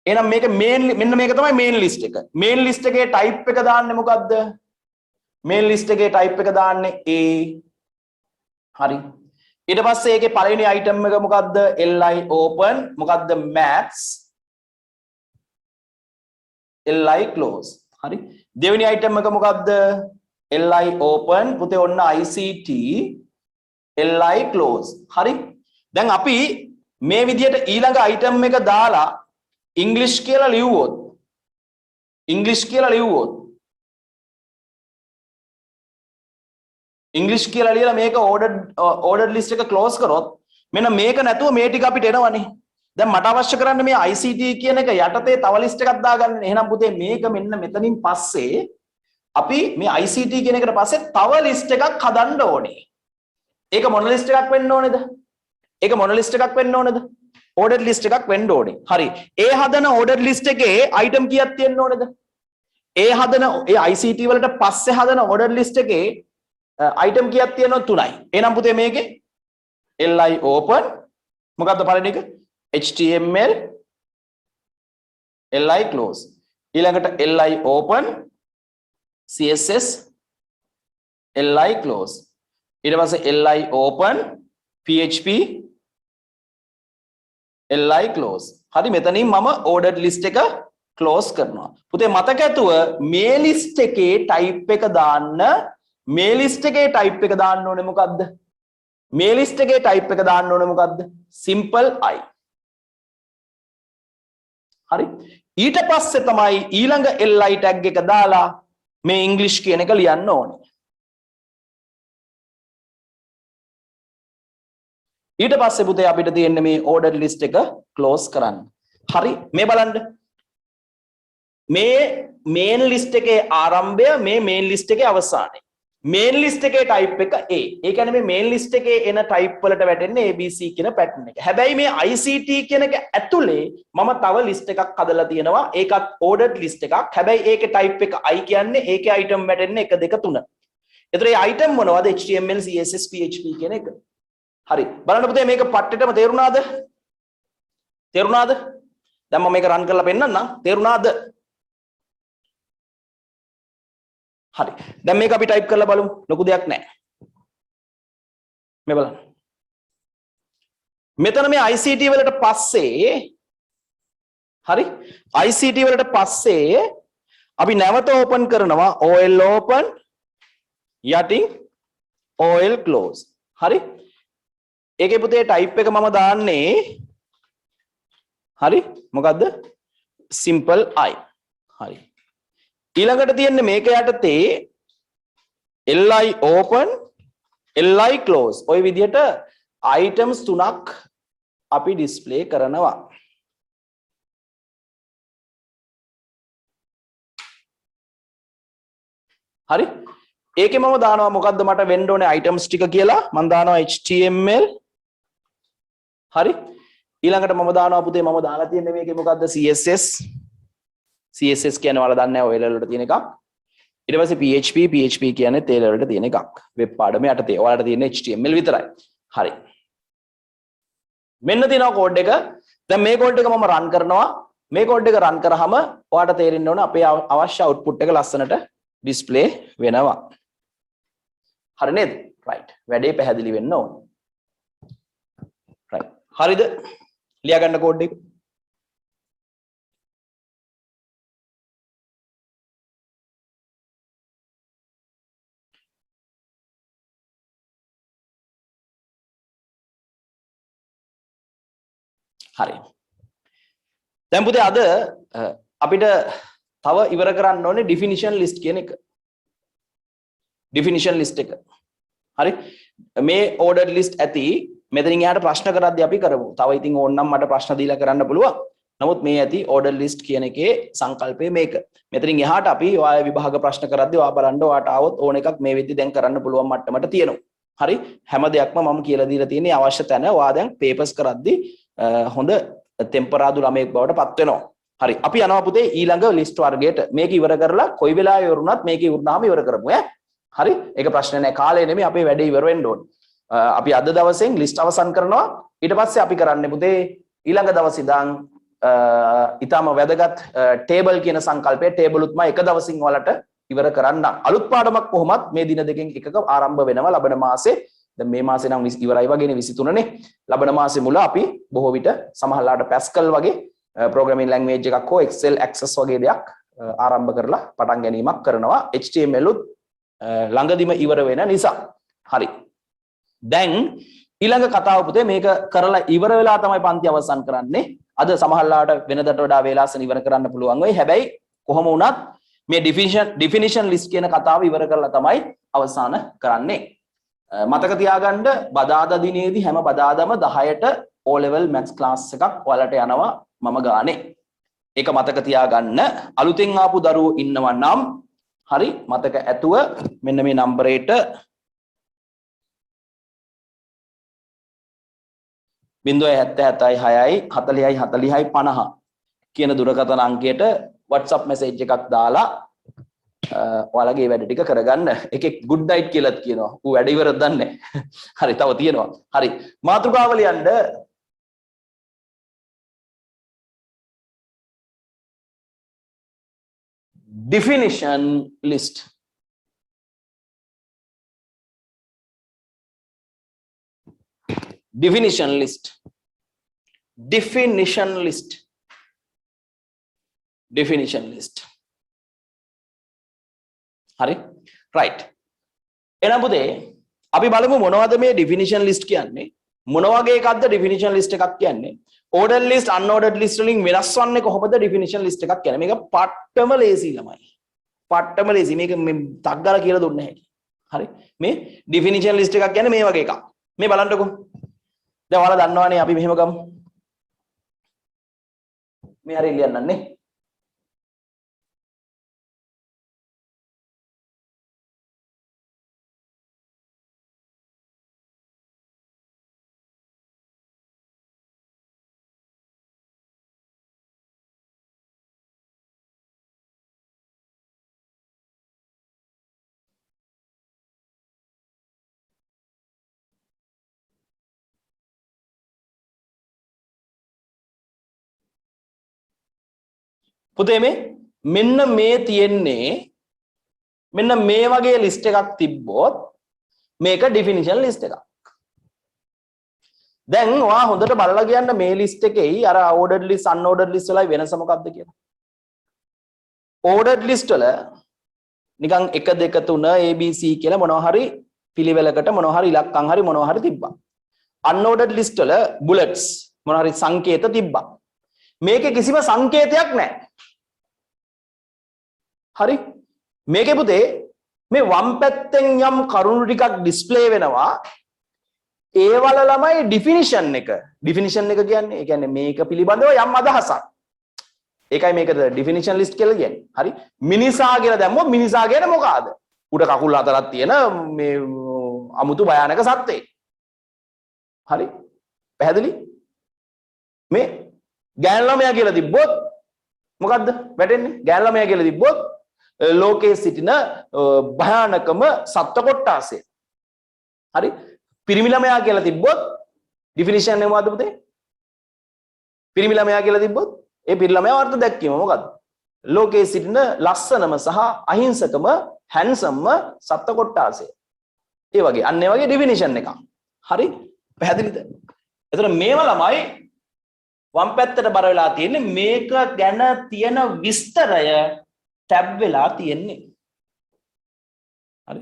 එහෙනම් මේක මෙන්න මේක තමයි main list එක main list එකේ type එක දාන්නේ මොකද්ද main list එකේ type එක දාන්නේ A හරි ඊට පස්සේ ඒකේ පළවෙනි item එක මොකද්ද li open මොකද්ද maths li close හරි දෙවෙනි item එක මොකද්ද li open පුතේ ඔන්න ICT li close හරි දැන් අපි මේ විදිහට ඊළඟ item එක දාලා English කියලා ලියුවොත් English කියලා ලියලා මේක ordered list එක close කරොත් මෙන්න මේක නැතුව මේ ටික අපිට එනවනේ දැන් මට අවශ්‍ය කරන්නේ මේ ICT කියන එක යටතේ තව list එකක් දාගන්න. එහෙනම් පුතේ මේක මෙන්න මෙතනින් පස්සේ අපි මේ ICT කියන එකට පස්සේ තව list එකක් හදන්න ඕනේ. ඒක මොන list එකක් වෙන්න ඕනේද? ordered list එකක් වෙන්න ඕනේ. හරි. ඒ හදන ordered list එකේ item කීයක් තියෙන්න ඕනේද? ඒ ICT වලට පස්සේ හදන ordered list එකේ item කීයක් තියෙනවද? 3යි. එහෙනම් පුතේ මේකේ li open මොකද්ද පළවෙනි එක? HTML li close. ඊළඟට li open CSS li close. ඊට පස්සේ li open PHP li close. හරි මෙතනින් මම ordered list එක close කරනවා. පුතේ මතක ඇතුව මේ list එකේ type එක දාන්න ඕනේ මොකද්ද? මේ list එකේ type එක දාන්න ඕනේ මොකද්ද? simple I. හරි. ඊට පස්සේ තමයි ඊළඟ li tag එක දාලා මේ English කියන එක ලියන්න ඕනේ. ඊට පස්සේ පුතේ අපිට තියෙන්නේ මේ ordered list එක close කරන්න. හරි මේ බලන්න. මේ main list එකේ ආරම්භය මේ main list එකේ අවසානය. මේන් ලිස්ට් එකේ ටයිප් එක A. ඒ කියන්නේ මේ මේන් ලිස්ට් එකේ එන ටයිප් වලට වැටෙන්නේ ABC කියන පැටර්න් එක. හැබැයි මේ ICT කියන එක ඇතුලේ මම තව ලිස්ට් එකක් හදලා තියෙනවා. ඒකත් ඕඩර්ඩ් ලිස්ට් එකක්. හැබැයි ඒකේ ටයිප් එක I කියන්නේ ඒකේ අයිටම් වැටෙන්නේ 1 2 3. ඒතර මේ අයිටම් මොනවද? HTML, CSS, PHP කියන එක. හරි. බලන්න පුතේ මේක පට්ටෙටම තේරුණාද? තේරුණාද? දැන් මම මේක රන් කරලා පෙන්නන්නම්. තේරුණාද? හරි. දැන් මේක අපි ටයිප් කරලා බලමු. ලොකු දෙයක් නැහැ. මේ බලන්න. මෙතන මේ ICT වලට පස්සේ හරි ICT වලට පස්සේ අපි නැවත ඕපන් කරනවා OL open යටින් OL close. හරි. ඒකේ පුතේ ටයිප් එක මම දාන්නේ හරි මොකද්ද? simple I. හරි. ඊළඟට තියෙන්නේ මේක යටතේ li open li close ඔය විදිහට items තුනක් අපි display කරනවා. හරි. ඒකේ මම දානවා මොකද්ද මට වෙන්න ඕනේ items ටික කියලා. මම දානවා HTML. හරි. ඊළඟට මම දානවා පුතේ මම දාලා තියෙන්නේ මේකේ මොකද්ද CSS. CSS කියන්නේ ඔයාලා දන්නේ නැහැ ඔය level වලට තියෙන එකක්. ඊට පස්සේ PHP කියන්නේ තේ level වලට තියෙන එකක්. වෙබ් පාඩමේ යටතේ. ඔයාලට තියෙන HTML විතරයි. හරි. මෙන්න තියෙනවා කෝඩ් එක. දැන් මේ කෝඩ් එක මම රන් කරනවා. මේ කෝඩ් එක රන් කරාම ඔයාලට තේරෙන්න ඕන අපේ අවශ්‍ය output එක ලස්සනට display වෙනවා. හරි නේද? right. වැඩේ පැහැදිලි වෙන්න ඕන. right. හරිද? ලියා ගන්න කෝඩ් එක. හරි. දැන් පුතේ අද අපිට තව ඉවර කරන්න ඕනේ definition list කියන එක. definition list එක. හරි. මේ ordered list ඇති මෙතනින් එහාට ප්‍රශ්න කරද්දී අපි කරමු. තව ඉතින් ඕනනම් මට ප්‍රශ්න දීලා කරන්න පුළුවන්. නමුත් මේ ඇති ordered list කියන එකේ සංකල්පය මේක. මෙතනින් එහාට අපි ඔයාලා විභාග ප්‍රශ්න කරද්දී ඔයා බලන්න ඔයාට ආවොත් ඕන එකක් මේ වෙද්දි දැන් කරන්න පුළුවන් මට්ටමට තියෙනවා. හරි. හැම දෙයක්ම මම කියලා දීලා තියෙන්නේ අවශ්‍ය තැන ඔයා දැන් papers කරද්දී හොඳ ටෙම්පරාදු ළමයෙක් බවට පත් වෙනවා. හරි. අපි යනවා පුතේ ඊළඟ ලිස්ට් වර්ගයට. මේක ඉවර කරලා කොයි වෙලාවෙ ඉවරුණත් මේක ඉවරුනාම ඉවර කරමු ඈ. හරි. ඒක ප්‍රශ්න නෑ. කාලේ නෙමෙයි අපේ වැඩේ ඉවර වෙන්න ඕනේ. අපි අද දවසෙන් ලිස්ට් අවසන් කරනවා. ඊට පස්සේ අපි කරන්නේ පුතේ ඊළඟ දවස් ඉඳන් ඊටම වැදගත් ටේබල් කියන සංකල්පය ටේබල් උත්ම එක දවසින් වලට ඉවර කරන්න. අලුත් පාඩමක් කොහොමත් මේ දින දෙකෙන් එකක ආරම්භ වෙනවා ලබන මාසේ. දැන් මේ මාසේ නම් ඉවරයි වගේනේ 23 නේ. ලබන මාසේ මුල අපි බොහෝ විට සමහරලාට Pascal වගේ programming language එකක් හෝ Excel Access වගේ දෙයක් ආරම්භ කරලා පටන් ගැනීමක් කරනවා. HTML උත් ළඟදිම ඉවර වෙන නිසා. හරි. දැන් ඊළඟ කතාව පුතේ මේක කරලා ඉවර වෙලා තමයි පන්ති අවසන් කරන්නේ. අද සමහරලාට වෙනදට වඩා වේලාසන ඉවර කරන්න පුළුවන් වෙයි. හැබැයි කොහොම වුණත් මේ definition list කියන කතාව ඉවර කරලා තමයි අවසන් කරන්නේ. මතක තියාගන්න බදාදා දිනේදී හැම බදාදම 10ට O level maths class එකක් ඔයාලට යනවා මම ගානේ. ඒක මතක තියාගන්න. අලුතෙන් ආපු දරුවෝ ඉන්නවා නම් හරි මතක ඇතුව මෙන්න මේ නම්බරේට 077 6යි 40යි 40යි 50 කියන දුරකථන අංකයට WhatsApp message එකක් දාලා ඔයාලගේ වැඩ ටික කරගන්න. එකෙක් good night කියලාත් කියනවා. ඌ වැඩ ඉවරද දන්නේ නැහැ. හරි තව තියෙනවා. හරි. මාතෘකාව ලියන්න definition list. Definition list. Definition list. Definition list. හරි right එහෙනම් පුතේ අපි බලමු මොනවද මේ definition list කියන්නේ මොන වගේ එකක්ද definition list එකක් කියන්නේ ordered list unordered list වලින් වෙනස් වන්නේ කොහොමද definition list එකක් කියන්නේ මේක පට්ටම ලේසි ළමයි පට්ටම ලේසි මේක මේ ටක් ගාලා කියලා දුන්නේ නැහැ හරි මේ definition list එකක් කියන්නේ මේ වගේ එකක් මේ බලන්නකෝ දැන් ඔයාලා දන්නවනේ අපි මෙහෙම ගමු මේ හරිය ලියන්නන්නේ පුතේ මේ මෙන්න මේ තියෙන්නේ මෙන්න මේ වගේ ලිස්ට් එකක් තිබ්බොත් මේක ඩිෆිනිෂන් ලිස්ට් එකක්. දැන් ඔයා හොඳට බලලා කියන්න මේ ලිස්ට් එකේයි අර ordered list unordered list වලයි වෙනස මොකක්ද කියලා. ordered list වල නිකන් 1 2 3 ABC කියලා මොනවා හරි පිළිවෙලකට මොනවා හරි ඉලක්කම් හරි මොනවා හරි තිබ්බා. unordered list වල bullets මොනවා හරි සංකේත තිබ්බා. මේකේ කිසිම සංකේතයක් නැහැ. හරි? මේකේ පුතේ මේ වම් පැත්තෙන් යම් කරුණු ටිකක් ඩිස්ප්ලේ වෙනවා. ඒ වල ළමයි ඩිෆිනිෂන් එක. ඩිෆිනිෂන් එක කියන්නේ ඒ කියන්නේ මේක පිළිබඳව යම් අදහසක්. ඒකයි මේකට ඩිෆිනිෂන් ලිස්ට් කියලා කියන්නේ. හරි? මිනිසා කියලා දැම්මොත් මිනිසා කියන්නේ මොකಾದ? උඩ කකුල් හතරක් තියෙන මේ අමුතු භයානක සත්ත්වෙක්. හරි? පැහැදිලි? මේ ගෑන් ළමයා කියලා තිබ්බොත් මොකද්ද වැටෙන්නේ? ගෑන් ළමයා කියලා තිබ්බොත් ලෝකයේ සිටින භයානකම සත්ත්ව කොට්ටාසය. හරි? පිරිමි ළමයා කියලා තිබ්බොත් ඩිෆිනිෂන් එක මොකද්ද පුතේ? පිරිමි ළමයා කියලා තිබ්බොත් ඒ පිරිමි ළමයා අර්ථ දැක්වීම මොකද්ද? ලෝකයේ සිටින ලස්සනම සහ අහිංසකම හැන්සම්ම සත්ත්ව කොට්ටාසය. ඒ වගේ අන්න ඒ වගේ ඩිෆිනිෂන් එකක්. හරි? පැහැදිලිද? එතකොට මේව ළමයි වම් පැත්තට බර වෙලා තියෙන්නේ මේක ගැන තියෙන විස්තරය ටැබ් වෙලා තියෙන්නේ. හරි?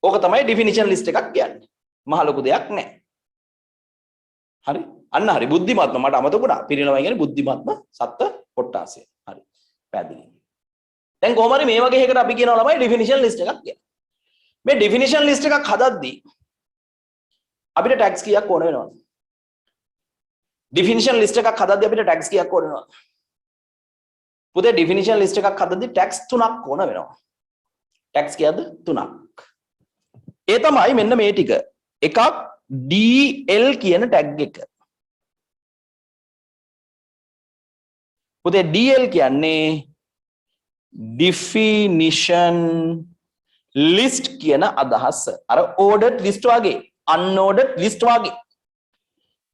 ඕක තමයි ඩිෆිනිෂන් ලිස්ට් එකක් කියන්නේ. මහ ලොකු දෙයක් නැහැ. හරි? අන්න හරි බුද්ධිමත්ම මට අමතක වුණා. පිරිනමයි කියන්නේ බුද්ධිමත්ම සත්ත්ව කොට්ටාසය. හරි. පැහැදිලි. දැන් කොහොම හරි මේ වගේ එකකට අපි කියනවා ළමයි ඩිෆිනිෂන් ලිස්ට් එකක් කියලා. මේ ඩිෆිනිෂන් ලිස්ට් එකක් හදද්දී අපිට ටැග්ස් කීයක් ඕන වෙනවද? ඩිෆිනිෂන් ලිස්ට් එකක් හදද්දී අපිට ටැග්ස් කීයක් ඕන වෙනවද? පුතේ ඩිෆිනිෂන් ලිස්ට් එකක් හදද්දී ටැග්ස් 3ක් ඕන වෙනවා. ටැග්ස් කීයද? 3ක්. ඒ තමයි මෙන්න මේ ටික. එකක් DL කියන ටැග් එක. පුතේ DL කියන්නේ definition list කියන අදහස. අර ordered list වගේ unordered list වගේ.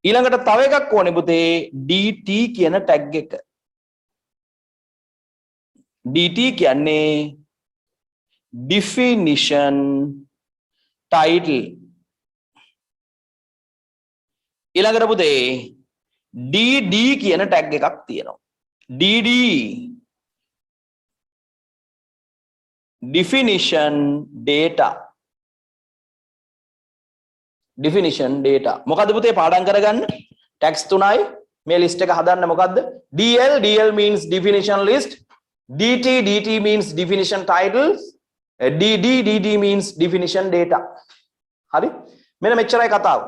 ඊළඟට තව එකක් ඕනේ පුතේ DT කියන ටැග් එක. DT කියන්නේ definition title. ඊළඟට පුතේ DD කියන ටැග් එකක් තියෙනවා. DD definition data. definition data. මොකද්ද පුතේ පාඩම් කරගන්න? ටැග්ස් 3යි මේ ලිස්ට් එක හදන්න මොකද්ද? DL means definition list. DT means definition titles. DD means definition data. හරි? මෙන්න මෙච්චරයි කතාව.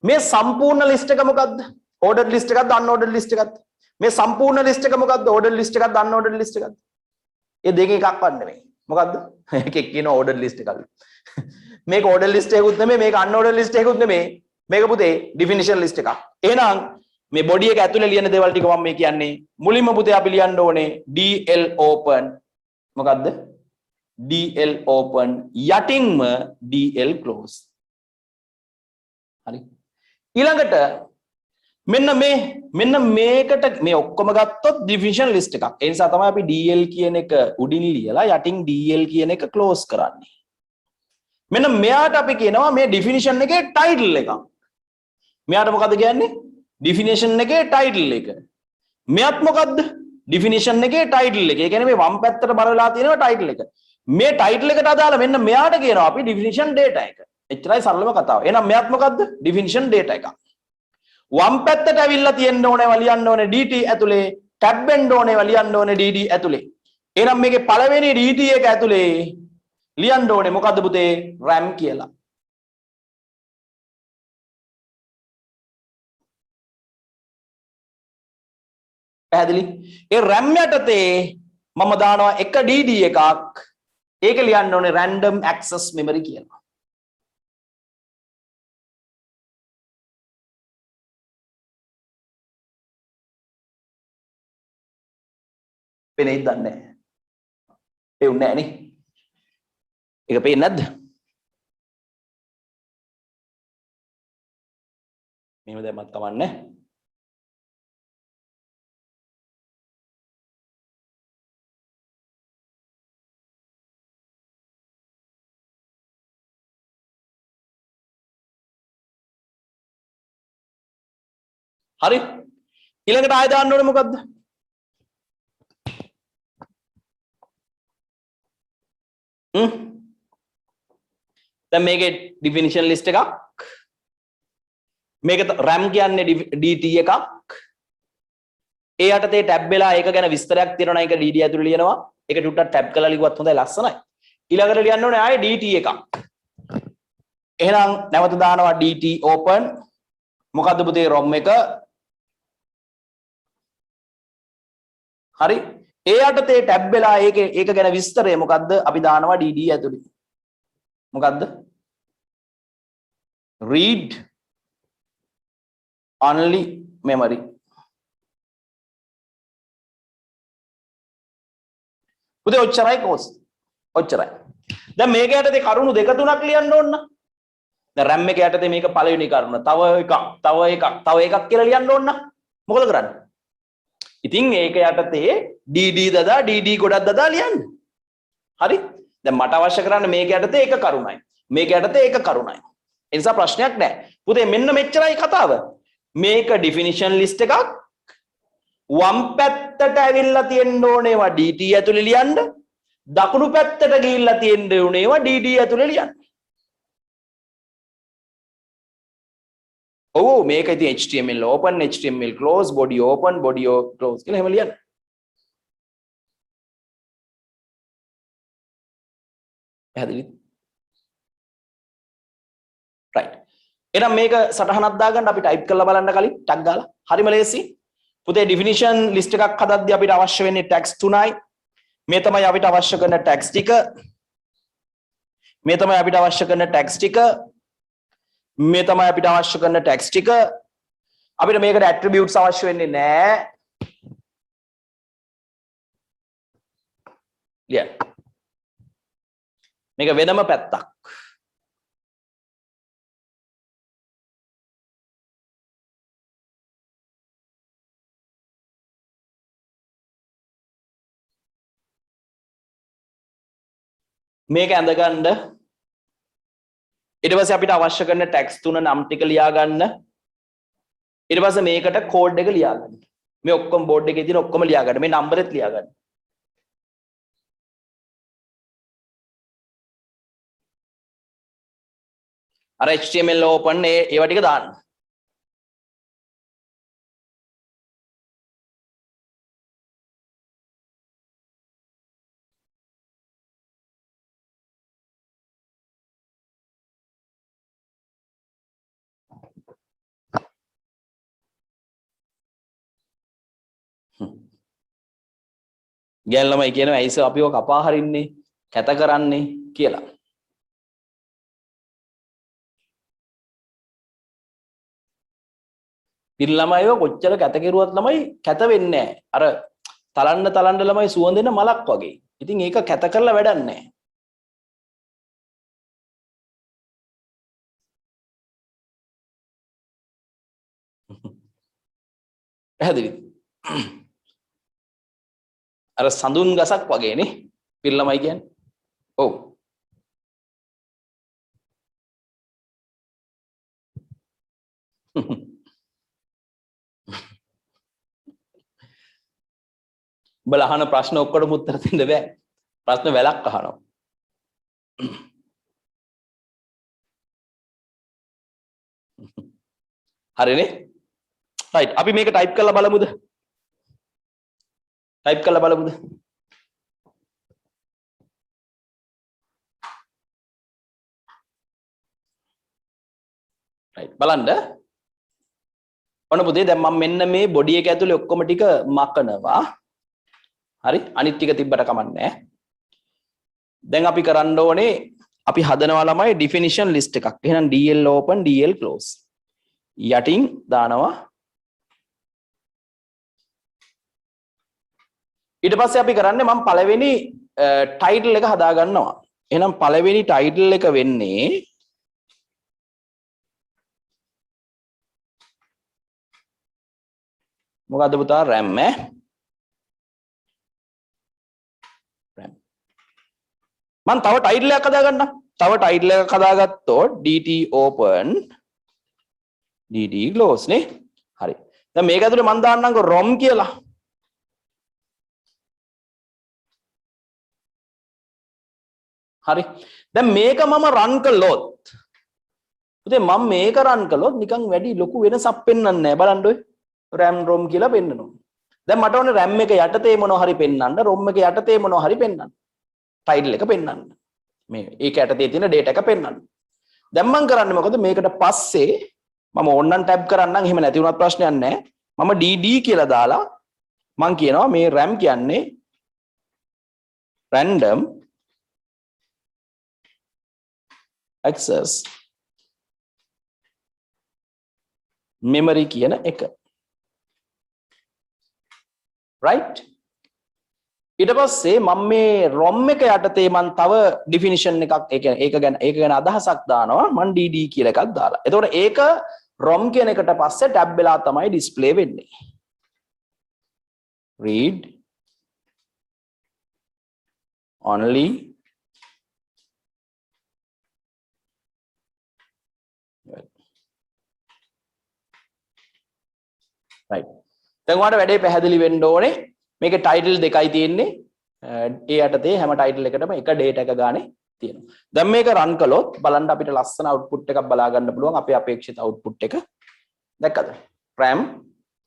මේ සම්පූර්ණ ලිස්ට් එක මොකද්ද? ordered list එකක්ද unordered list එකක්ද? මේ සම්පූර්ණ ලිස්ට් එක මොකද්ද? ordered list එකක්ද unordered list එකක්ද? ඒ දෙකෙන් එකක්වත් නෙමෙයි. මොකද්ද? එකෙක් කියන ordered list එකක්. මේක ordered list එකකුත් නෙමෙයි, මේක unordered list එකකුත් නෙමෙයි. මේක පුතේ definition list එකක්. එහෙනම් මේ body එක ඇතුලේ ලියන දේවල් ටික මම මේ කියන්නේ මුලින්ම පුතේ අපි ලියන්න ඕනේ DL open. මොකද්ද? DL open යටින්ම DL close. හරි. ඊළඟට මෙන්න මේකට මේ ඔක්කොම ගත්තොත් definition list එකක්. ඒ නිසා තමයි අපි DL කියන එක උඩින් ලියලා යටින් DL කියන එක close කරන්නේ. මෙන්න මෙයාට අපි කියනවා මේ definition එකේ title එකක්. මෙයාට මොකද්ද කියන්නේ? definition එකේ title එක. මෙයත් මොකද්ද? definition එකේ title එක. ඒ කියන්නේ මේ වම් පැත්තට බර වෙලා තියෙනවා title එක. මේ title එකට අදාළ මෙන්න මෙයාට කියනවා අපි definition data එක. එච්චරයි සරලම කතාව. එහෙනම් මෙයත් මොකද්ද? definition data එකක්. වම් පැත්තට ඇවිල්ලා තියෙන්න ඕනේ ලියන්න ඕනේ DT ඇතුලේ, ටැබ් වෙන්න ඕනේ ලියන්න ඕනේ DD ඇතුලේ. එහෙනම් මේකේ පළවෙනි DT එක ඇතුලේ ලියන්න ඕනේ මොකද්ද පුතේ? RAM කියලා. පැහැදිලි? ඒ RAM යටතේ මම දානවා එක DD එකක්. ඒක ලියන්න ඕනේ random access memory කියලා. පේන්නේ නැහැ. පේන්නේ නැහැ නේ. ඒක පේන්නේ නැද්ද? මෙහෙම දැම්මත් කමන්නේ. හරි ඊළඟට ආයෙ දාන්න ඕනේ මොකද්ද දැන් මේකේ ඩිෆිනිෂන් ලිස්ට් එකක් මේක RAM කියන්නේ DT එකක් ඒ යටතේ ටැබ් වෙලා ඒක ගැන විස්තරයක් තියෙනවා ඒක DD ඇතුලේ ලියනවා ඒක ටුට්ටක් ටැබ් කරලා ලිව්වත් හොඳයි ලස්සනයි ඊළඟට ලියන්න ඕනේ ආයේ DT එකක් එහෙනම් නැවත දානවා DT open මොකද්ද පුතේ ROM එක හරි ඒ යටතේ ටැබ් වෙලා ඒක ගැන විස්තරය මොකද්ද අපි දානවා DD ඇතුලේ මොකද්ද read only memory පුතේ ඔච්චරයි course ඔච්චරයි දැන් මේක යටතේ කරුණු දෙක තුනක් ලියන්න ඕන දැන් RAM එක යටතේ මේක පළවෙනි කරුණ තව එකක් කියලා ලියන්න ඕන මොකද කරන්නේ ඉතින් ඒක යටතේ DD දදා DD ගොඩක් දදා ලියන්න හරි දැන් මට අවශ්‍ය කරන්නේ මේක යටතේ එක කරුණයි මේක යටතේ එක කරුණයි ඒ නිසා ප්‍රශ්නයක් නැහැ පුතේ මෙන්න මෙච්චරයි කතාව මේක ඩිෆිනිෂන් ලිස්ට් එකක් වම් පැත්තට ඇවිල්ලා තියෙන්න ඕනේවා DT ඇතුලේ ලියන්න දකුණු පැත්තට ගිහිල්ලා තියෙන්න ඕනේවා DD ඇතුලේ ලියන්න ඔව් මේක ඉතින් HTML open HTML close body open body close කියලා එහෙම ලියන්න පැහැදිලිද right එහෙනම් මේක සටහනක් දාගන්න අපි ටයිප් කරලා බලන්න කලින් ටැග් ගාලා හරිම ලේසි පුතේ ඩිෆිනිෂන් ලිස්ට් එකක් හදද්දී අපිට අවශ්‍ය වෙන්නේ ටැග්ස් තුනයි මේ තමයි අපිට අවශ්‍ය කරන ටැග්ස් ටික මේ තමයි අපිට අවශ්‍ය කරන ටැග්ස් ටික මේ තමයි අපිට අවශ්‍ය කරන ටැග්ස් ටික අපිට මේකට ඇට්‍රිබියුට්ස් අවශ්‍ය වෙන්නේ නැහැ ලියන්න මේක වෙනම පැත්තක් මේක ඇඳගන්න ඊට පස්සේ අපිට අවශ්‍ය කරන ටැග්ස් තුන නම් ටික ලියා ගන්න ඊට පස්සේ මේකට කෝඩ් එක ලියා ගන්න මේ ඔක්කොම බෝඩ් එකේ තියෙන ඔක්කොම ලියා ගන්න මේ නම්බරෙත් ලියා ගන්න අර HTML open ඒවා ටික දාන්න ගෑන් ළමයි කියනවා ඇයිස අපිව කපා හරින්නේ කැත කරන්නේ කියලා. පින් ළමයිව කොච්චර කැත කෙරුවත් ළමයි කැත වෙන්නේ නැහැ. අර තලන්න ළමයි සුවඳෙන මලක් වගේ. ඉතින් ඒක කැත කරලා වැඩක් නැහැ. පැහැදිලිද? අර සඳුන් ගසක් වගේ නේ පින් ළමයි කියන්නේ. ඔව්. බල අහන ප්‍රශ්න ඔක්කොටම උත්තර දෙන්න බෑ. ප්‍රශ්න වැලක් අහනවා. හරිනේ? රයිට්. අපි මේක ටයිප් කරලා බලමුද? ටයිප් කරලා බලමුද? රයිට්. බලන්න. ඔන්න පුතේ දැන් මම මෙන්න මේ බොඩි එක ඇතුලේ ඔක්කොම ටික මකනවා. හරි අනිත් ටික තිබ්බට කමන්නේ නැහැ. දැන් අපි කරන්න ඕනේ අපි හදනවා ළමයි definition list එකක්. එහෙනම් DL open DL close. යටින් දානවා. ඊට පස්සේ අපි කරන්නේ මම පළවෙනි title එක හදා ගන්නවා. එහෙනම් පළවෙනි title එක වෙන්නේ මොකද්ද පුතා RAM ඈ මම තව ටයිටල් එකක් හදා ගන්නම්. තව ටයිටල් එකක් හදාගත්තොත් DT open DD close නේ. හරි. දැන් මේක ඇතුලේ මම දාන්නම්කෝ ROM කියලා. හරි. දැන් මේක මම රන් කළොත් පුතේ මම මේක රන් කළොත් නිකන් වැඩි ලොකු වෙනසක් පෙන්වන්නේ නැහැ. බලන්න ඔය RAM ROM කියලා පෙන්නනවා. දැන් මට ඕනේ RAM එක යටතේ මොනවා හරි පෙන්වන්න, ROM එක යටතේ මොනවා හරි පෙන්වන්න. ටයිටල් එක පෙන්වන්න. මේ ඒක යටතේ තියෙන data එක පෙන්වන්න. දැන් මම කරන්නේ මොකද? මේකට පස්සේ මම ඕන්නම් ටැබ් කරන්නම්, එහෙම නැති වුණත් ප්‍රශ්නයක් නැහැ. මම DD කියලා දාලා මම කියනවා මේ RAM කියන්නේ random access memory කියන එක. right? ඊට පස්සේ මම මේ ROM එක යටතේ මම තව definition එකක් ඒක ගැන අදහසක් දානවා. මම DD කියලා එකක් දාලා. එතකොට ඒක ROM කියන එකට පස්සේ ටැබ් වෙලා තමයි display වෙන්නේ. read only right. දැන් ඔයාලට වැඩේ පැහැදිලි වෙන්න ඕනේ. මේකේ ටයිටල් දෙකයි තියෙන්නේ. ඒ යටතේ හැම ටයිටල් එකටම එක data එක ගානේ තියෙනවා. දැන් මේක රන් කළොත් බලන්න අපිට ලස්සන output එකක් බලා ගන්න පුළුවන්. අපේ අපේක්ෂිත output එක. දැක්කද? RAM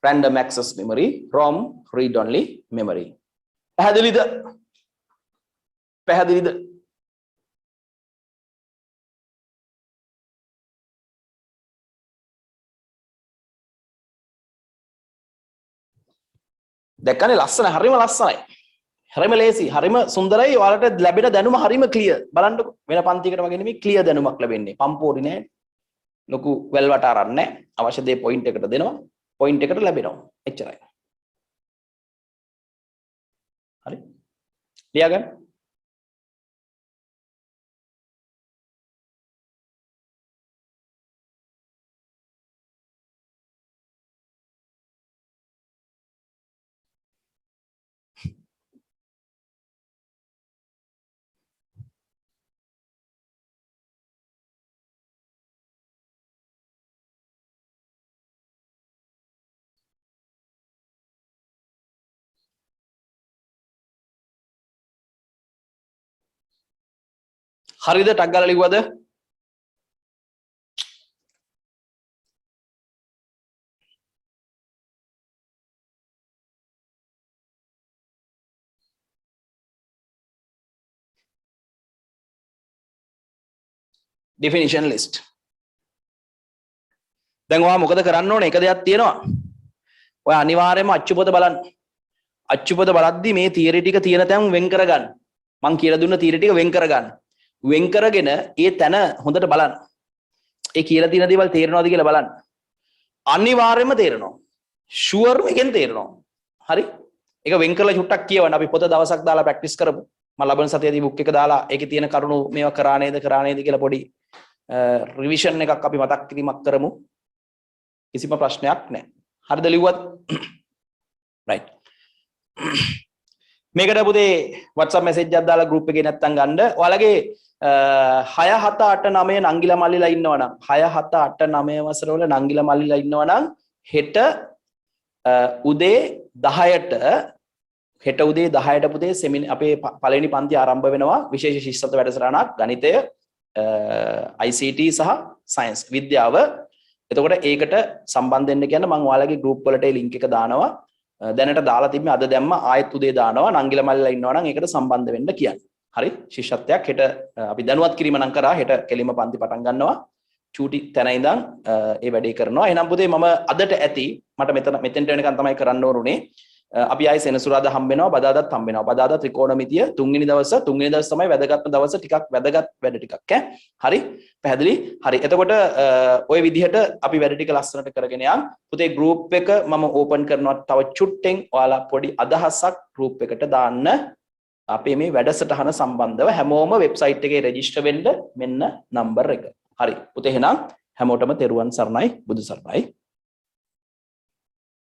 random access memory, ROM read only memory. පැහැදිලිද? පැහැදිලිද? දැක්කනේ ලස්සන, හරිම ලස්සනයි. හරිම ලේසි, හරිම සුන්දරයි. ඔයාලට ලැබෙන දැනුම හරිම ක්ලියර්. බලන්නකො වෙන පන්තියකට වගේ නෙමෙයි ක්ලියර් දැනුමක් ලැබෙන්නේ. පම්පෝරි නෑ. ලොකු වැල් වට අරන් නෑ. අවශ්‍ය දේ පොයින්ට් එකට දෙනවා. පොයින්ට් එකට ලැබෙනවා. එච්චරයි. හරි. ලියාගන්න. හරිද? ටක් ගාලා ලිව්වද? definition list. දැන් ඔයා මොකද කරන්න ඕනේ? එක දෙයක් තියෙනවා. ඔයා අනිවාර්යයෙන්ම අච්චුපොත බලන්න. අච්චුපොත බලද්දි මේ තියරි ටික තියෙන තැන් වෙන් කරගන්න. මං කියලා දුන්න තියරි ටික වෙන් කරගන්න. වෙන් කරගෙන ඒ තැන හොඳට බලන්න. ඒ කියලා තියෙන දේවල් තේරෙනවද කියලා බලන්න. අනිවාර්යයෙන්ම තේරෙනවා. ෂුවර් එකෙන් තේරෙනවා. හරි? ඒක වෙන් කරලා චුට්ටක් කියවන්න. අපි පොත දවසක් දාලා ප්‍රැක්ටිස් කරමු. මම ලබන සතියේදී බුක් එක දාලා ඒකේ තියෙන කරුණු මේවා කරා නේද කියලා පොඩි රිවිෂන් එකක් අපි මතක් කිරීමක් කරමු. කිසිම ප්‍රශ්නයක් නැහැ. හරිද ලිව්වත්? right. මේකට පුතේ WhatsApp message එකක් දාලා group එකේ නැත්තම් ගන්න. ඔයාලගේ 6 7 8 9 නංගිලා මල්ලිලා ඉන්නවනම් 6 7 8 9 වසර වල නංගිලා මල්ලිලා ඉන්නවනම් හෙට උදේ 10ට පුතේ අපේ පළවෙනි පන්ති ආරම්භ වෙනවා. විශේෂ ශිෂ්‍යත්ව වැඩසටහනක් ගණිතය, ICT සහ සයන්ස් විද්‍යාව. එතකොට ඒකට සම්බන්ධ වෙන්න කියන්න මම ඔයාලගේ group වලට ඒ link එක දානවා. දැනට දාලා තිබ්බේ අද දැම්ම ආයෙත් උදේ දානවා. නංගිලා මල්ලිලා ඉන්නවා නම් ඒකට සම්බන්ධ වෙන්න කියන්න. හරි? ශිෂ්‍යත්වයක් හෙට අපි දැනුවත් කිරීම නම් කරා. හෙට කෙලිම පන්ති පටන් ගන්නවා. චූටි තැන ඉඳන් ඒ වැඩේ කරනවා. එහෙනම් පුතේ මම අදට ඇති මට මෙතෙන්ට වෙනකන් තමයි කරන්න ඕරුනේ. අපි ආයේ සෙනසුරාදා හම්බ වෙනවා, බදාදාත් හම්බ වෙනවා. බදාදා ත්‍රිකෝණමිතිය තුන්වෙනි දවස තමයි වැදගත්ම දවස. ටිකක් වැදගත් වැඩ ටිකක් හරි? පැහැදිලි? හරි. එතකොට ওই විදිහට අපි වැඩ ටික ලස්සනට කරගෙන යන්. පුතේ group එක මම ඕපන් කරනවා තව චුට්ටෙන්. ඔයාලා පොඩි අදහසක් group එකට දාන්න. අපේ මේ වැඩසටහන සම්බන්ධව හැමෝම වෙබ්සයිට් එකේ රෙජිස්ටර් වෙන්න මෙන්න නම්බර් එක. හරි. පුතේ එහෙනම් හැමෝටම තෙරුවන් සරණයි, බුදු සරණයි.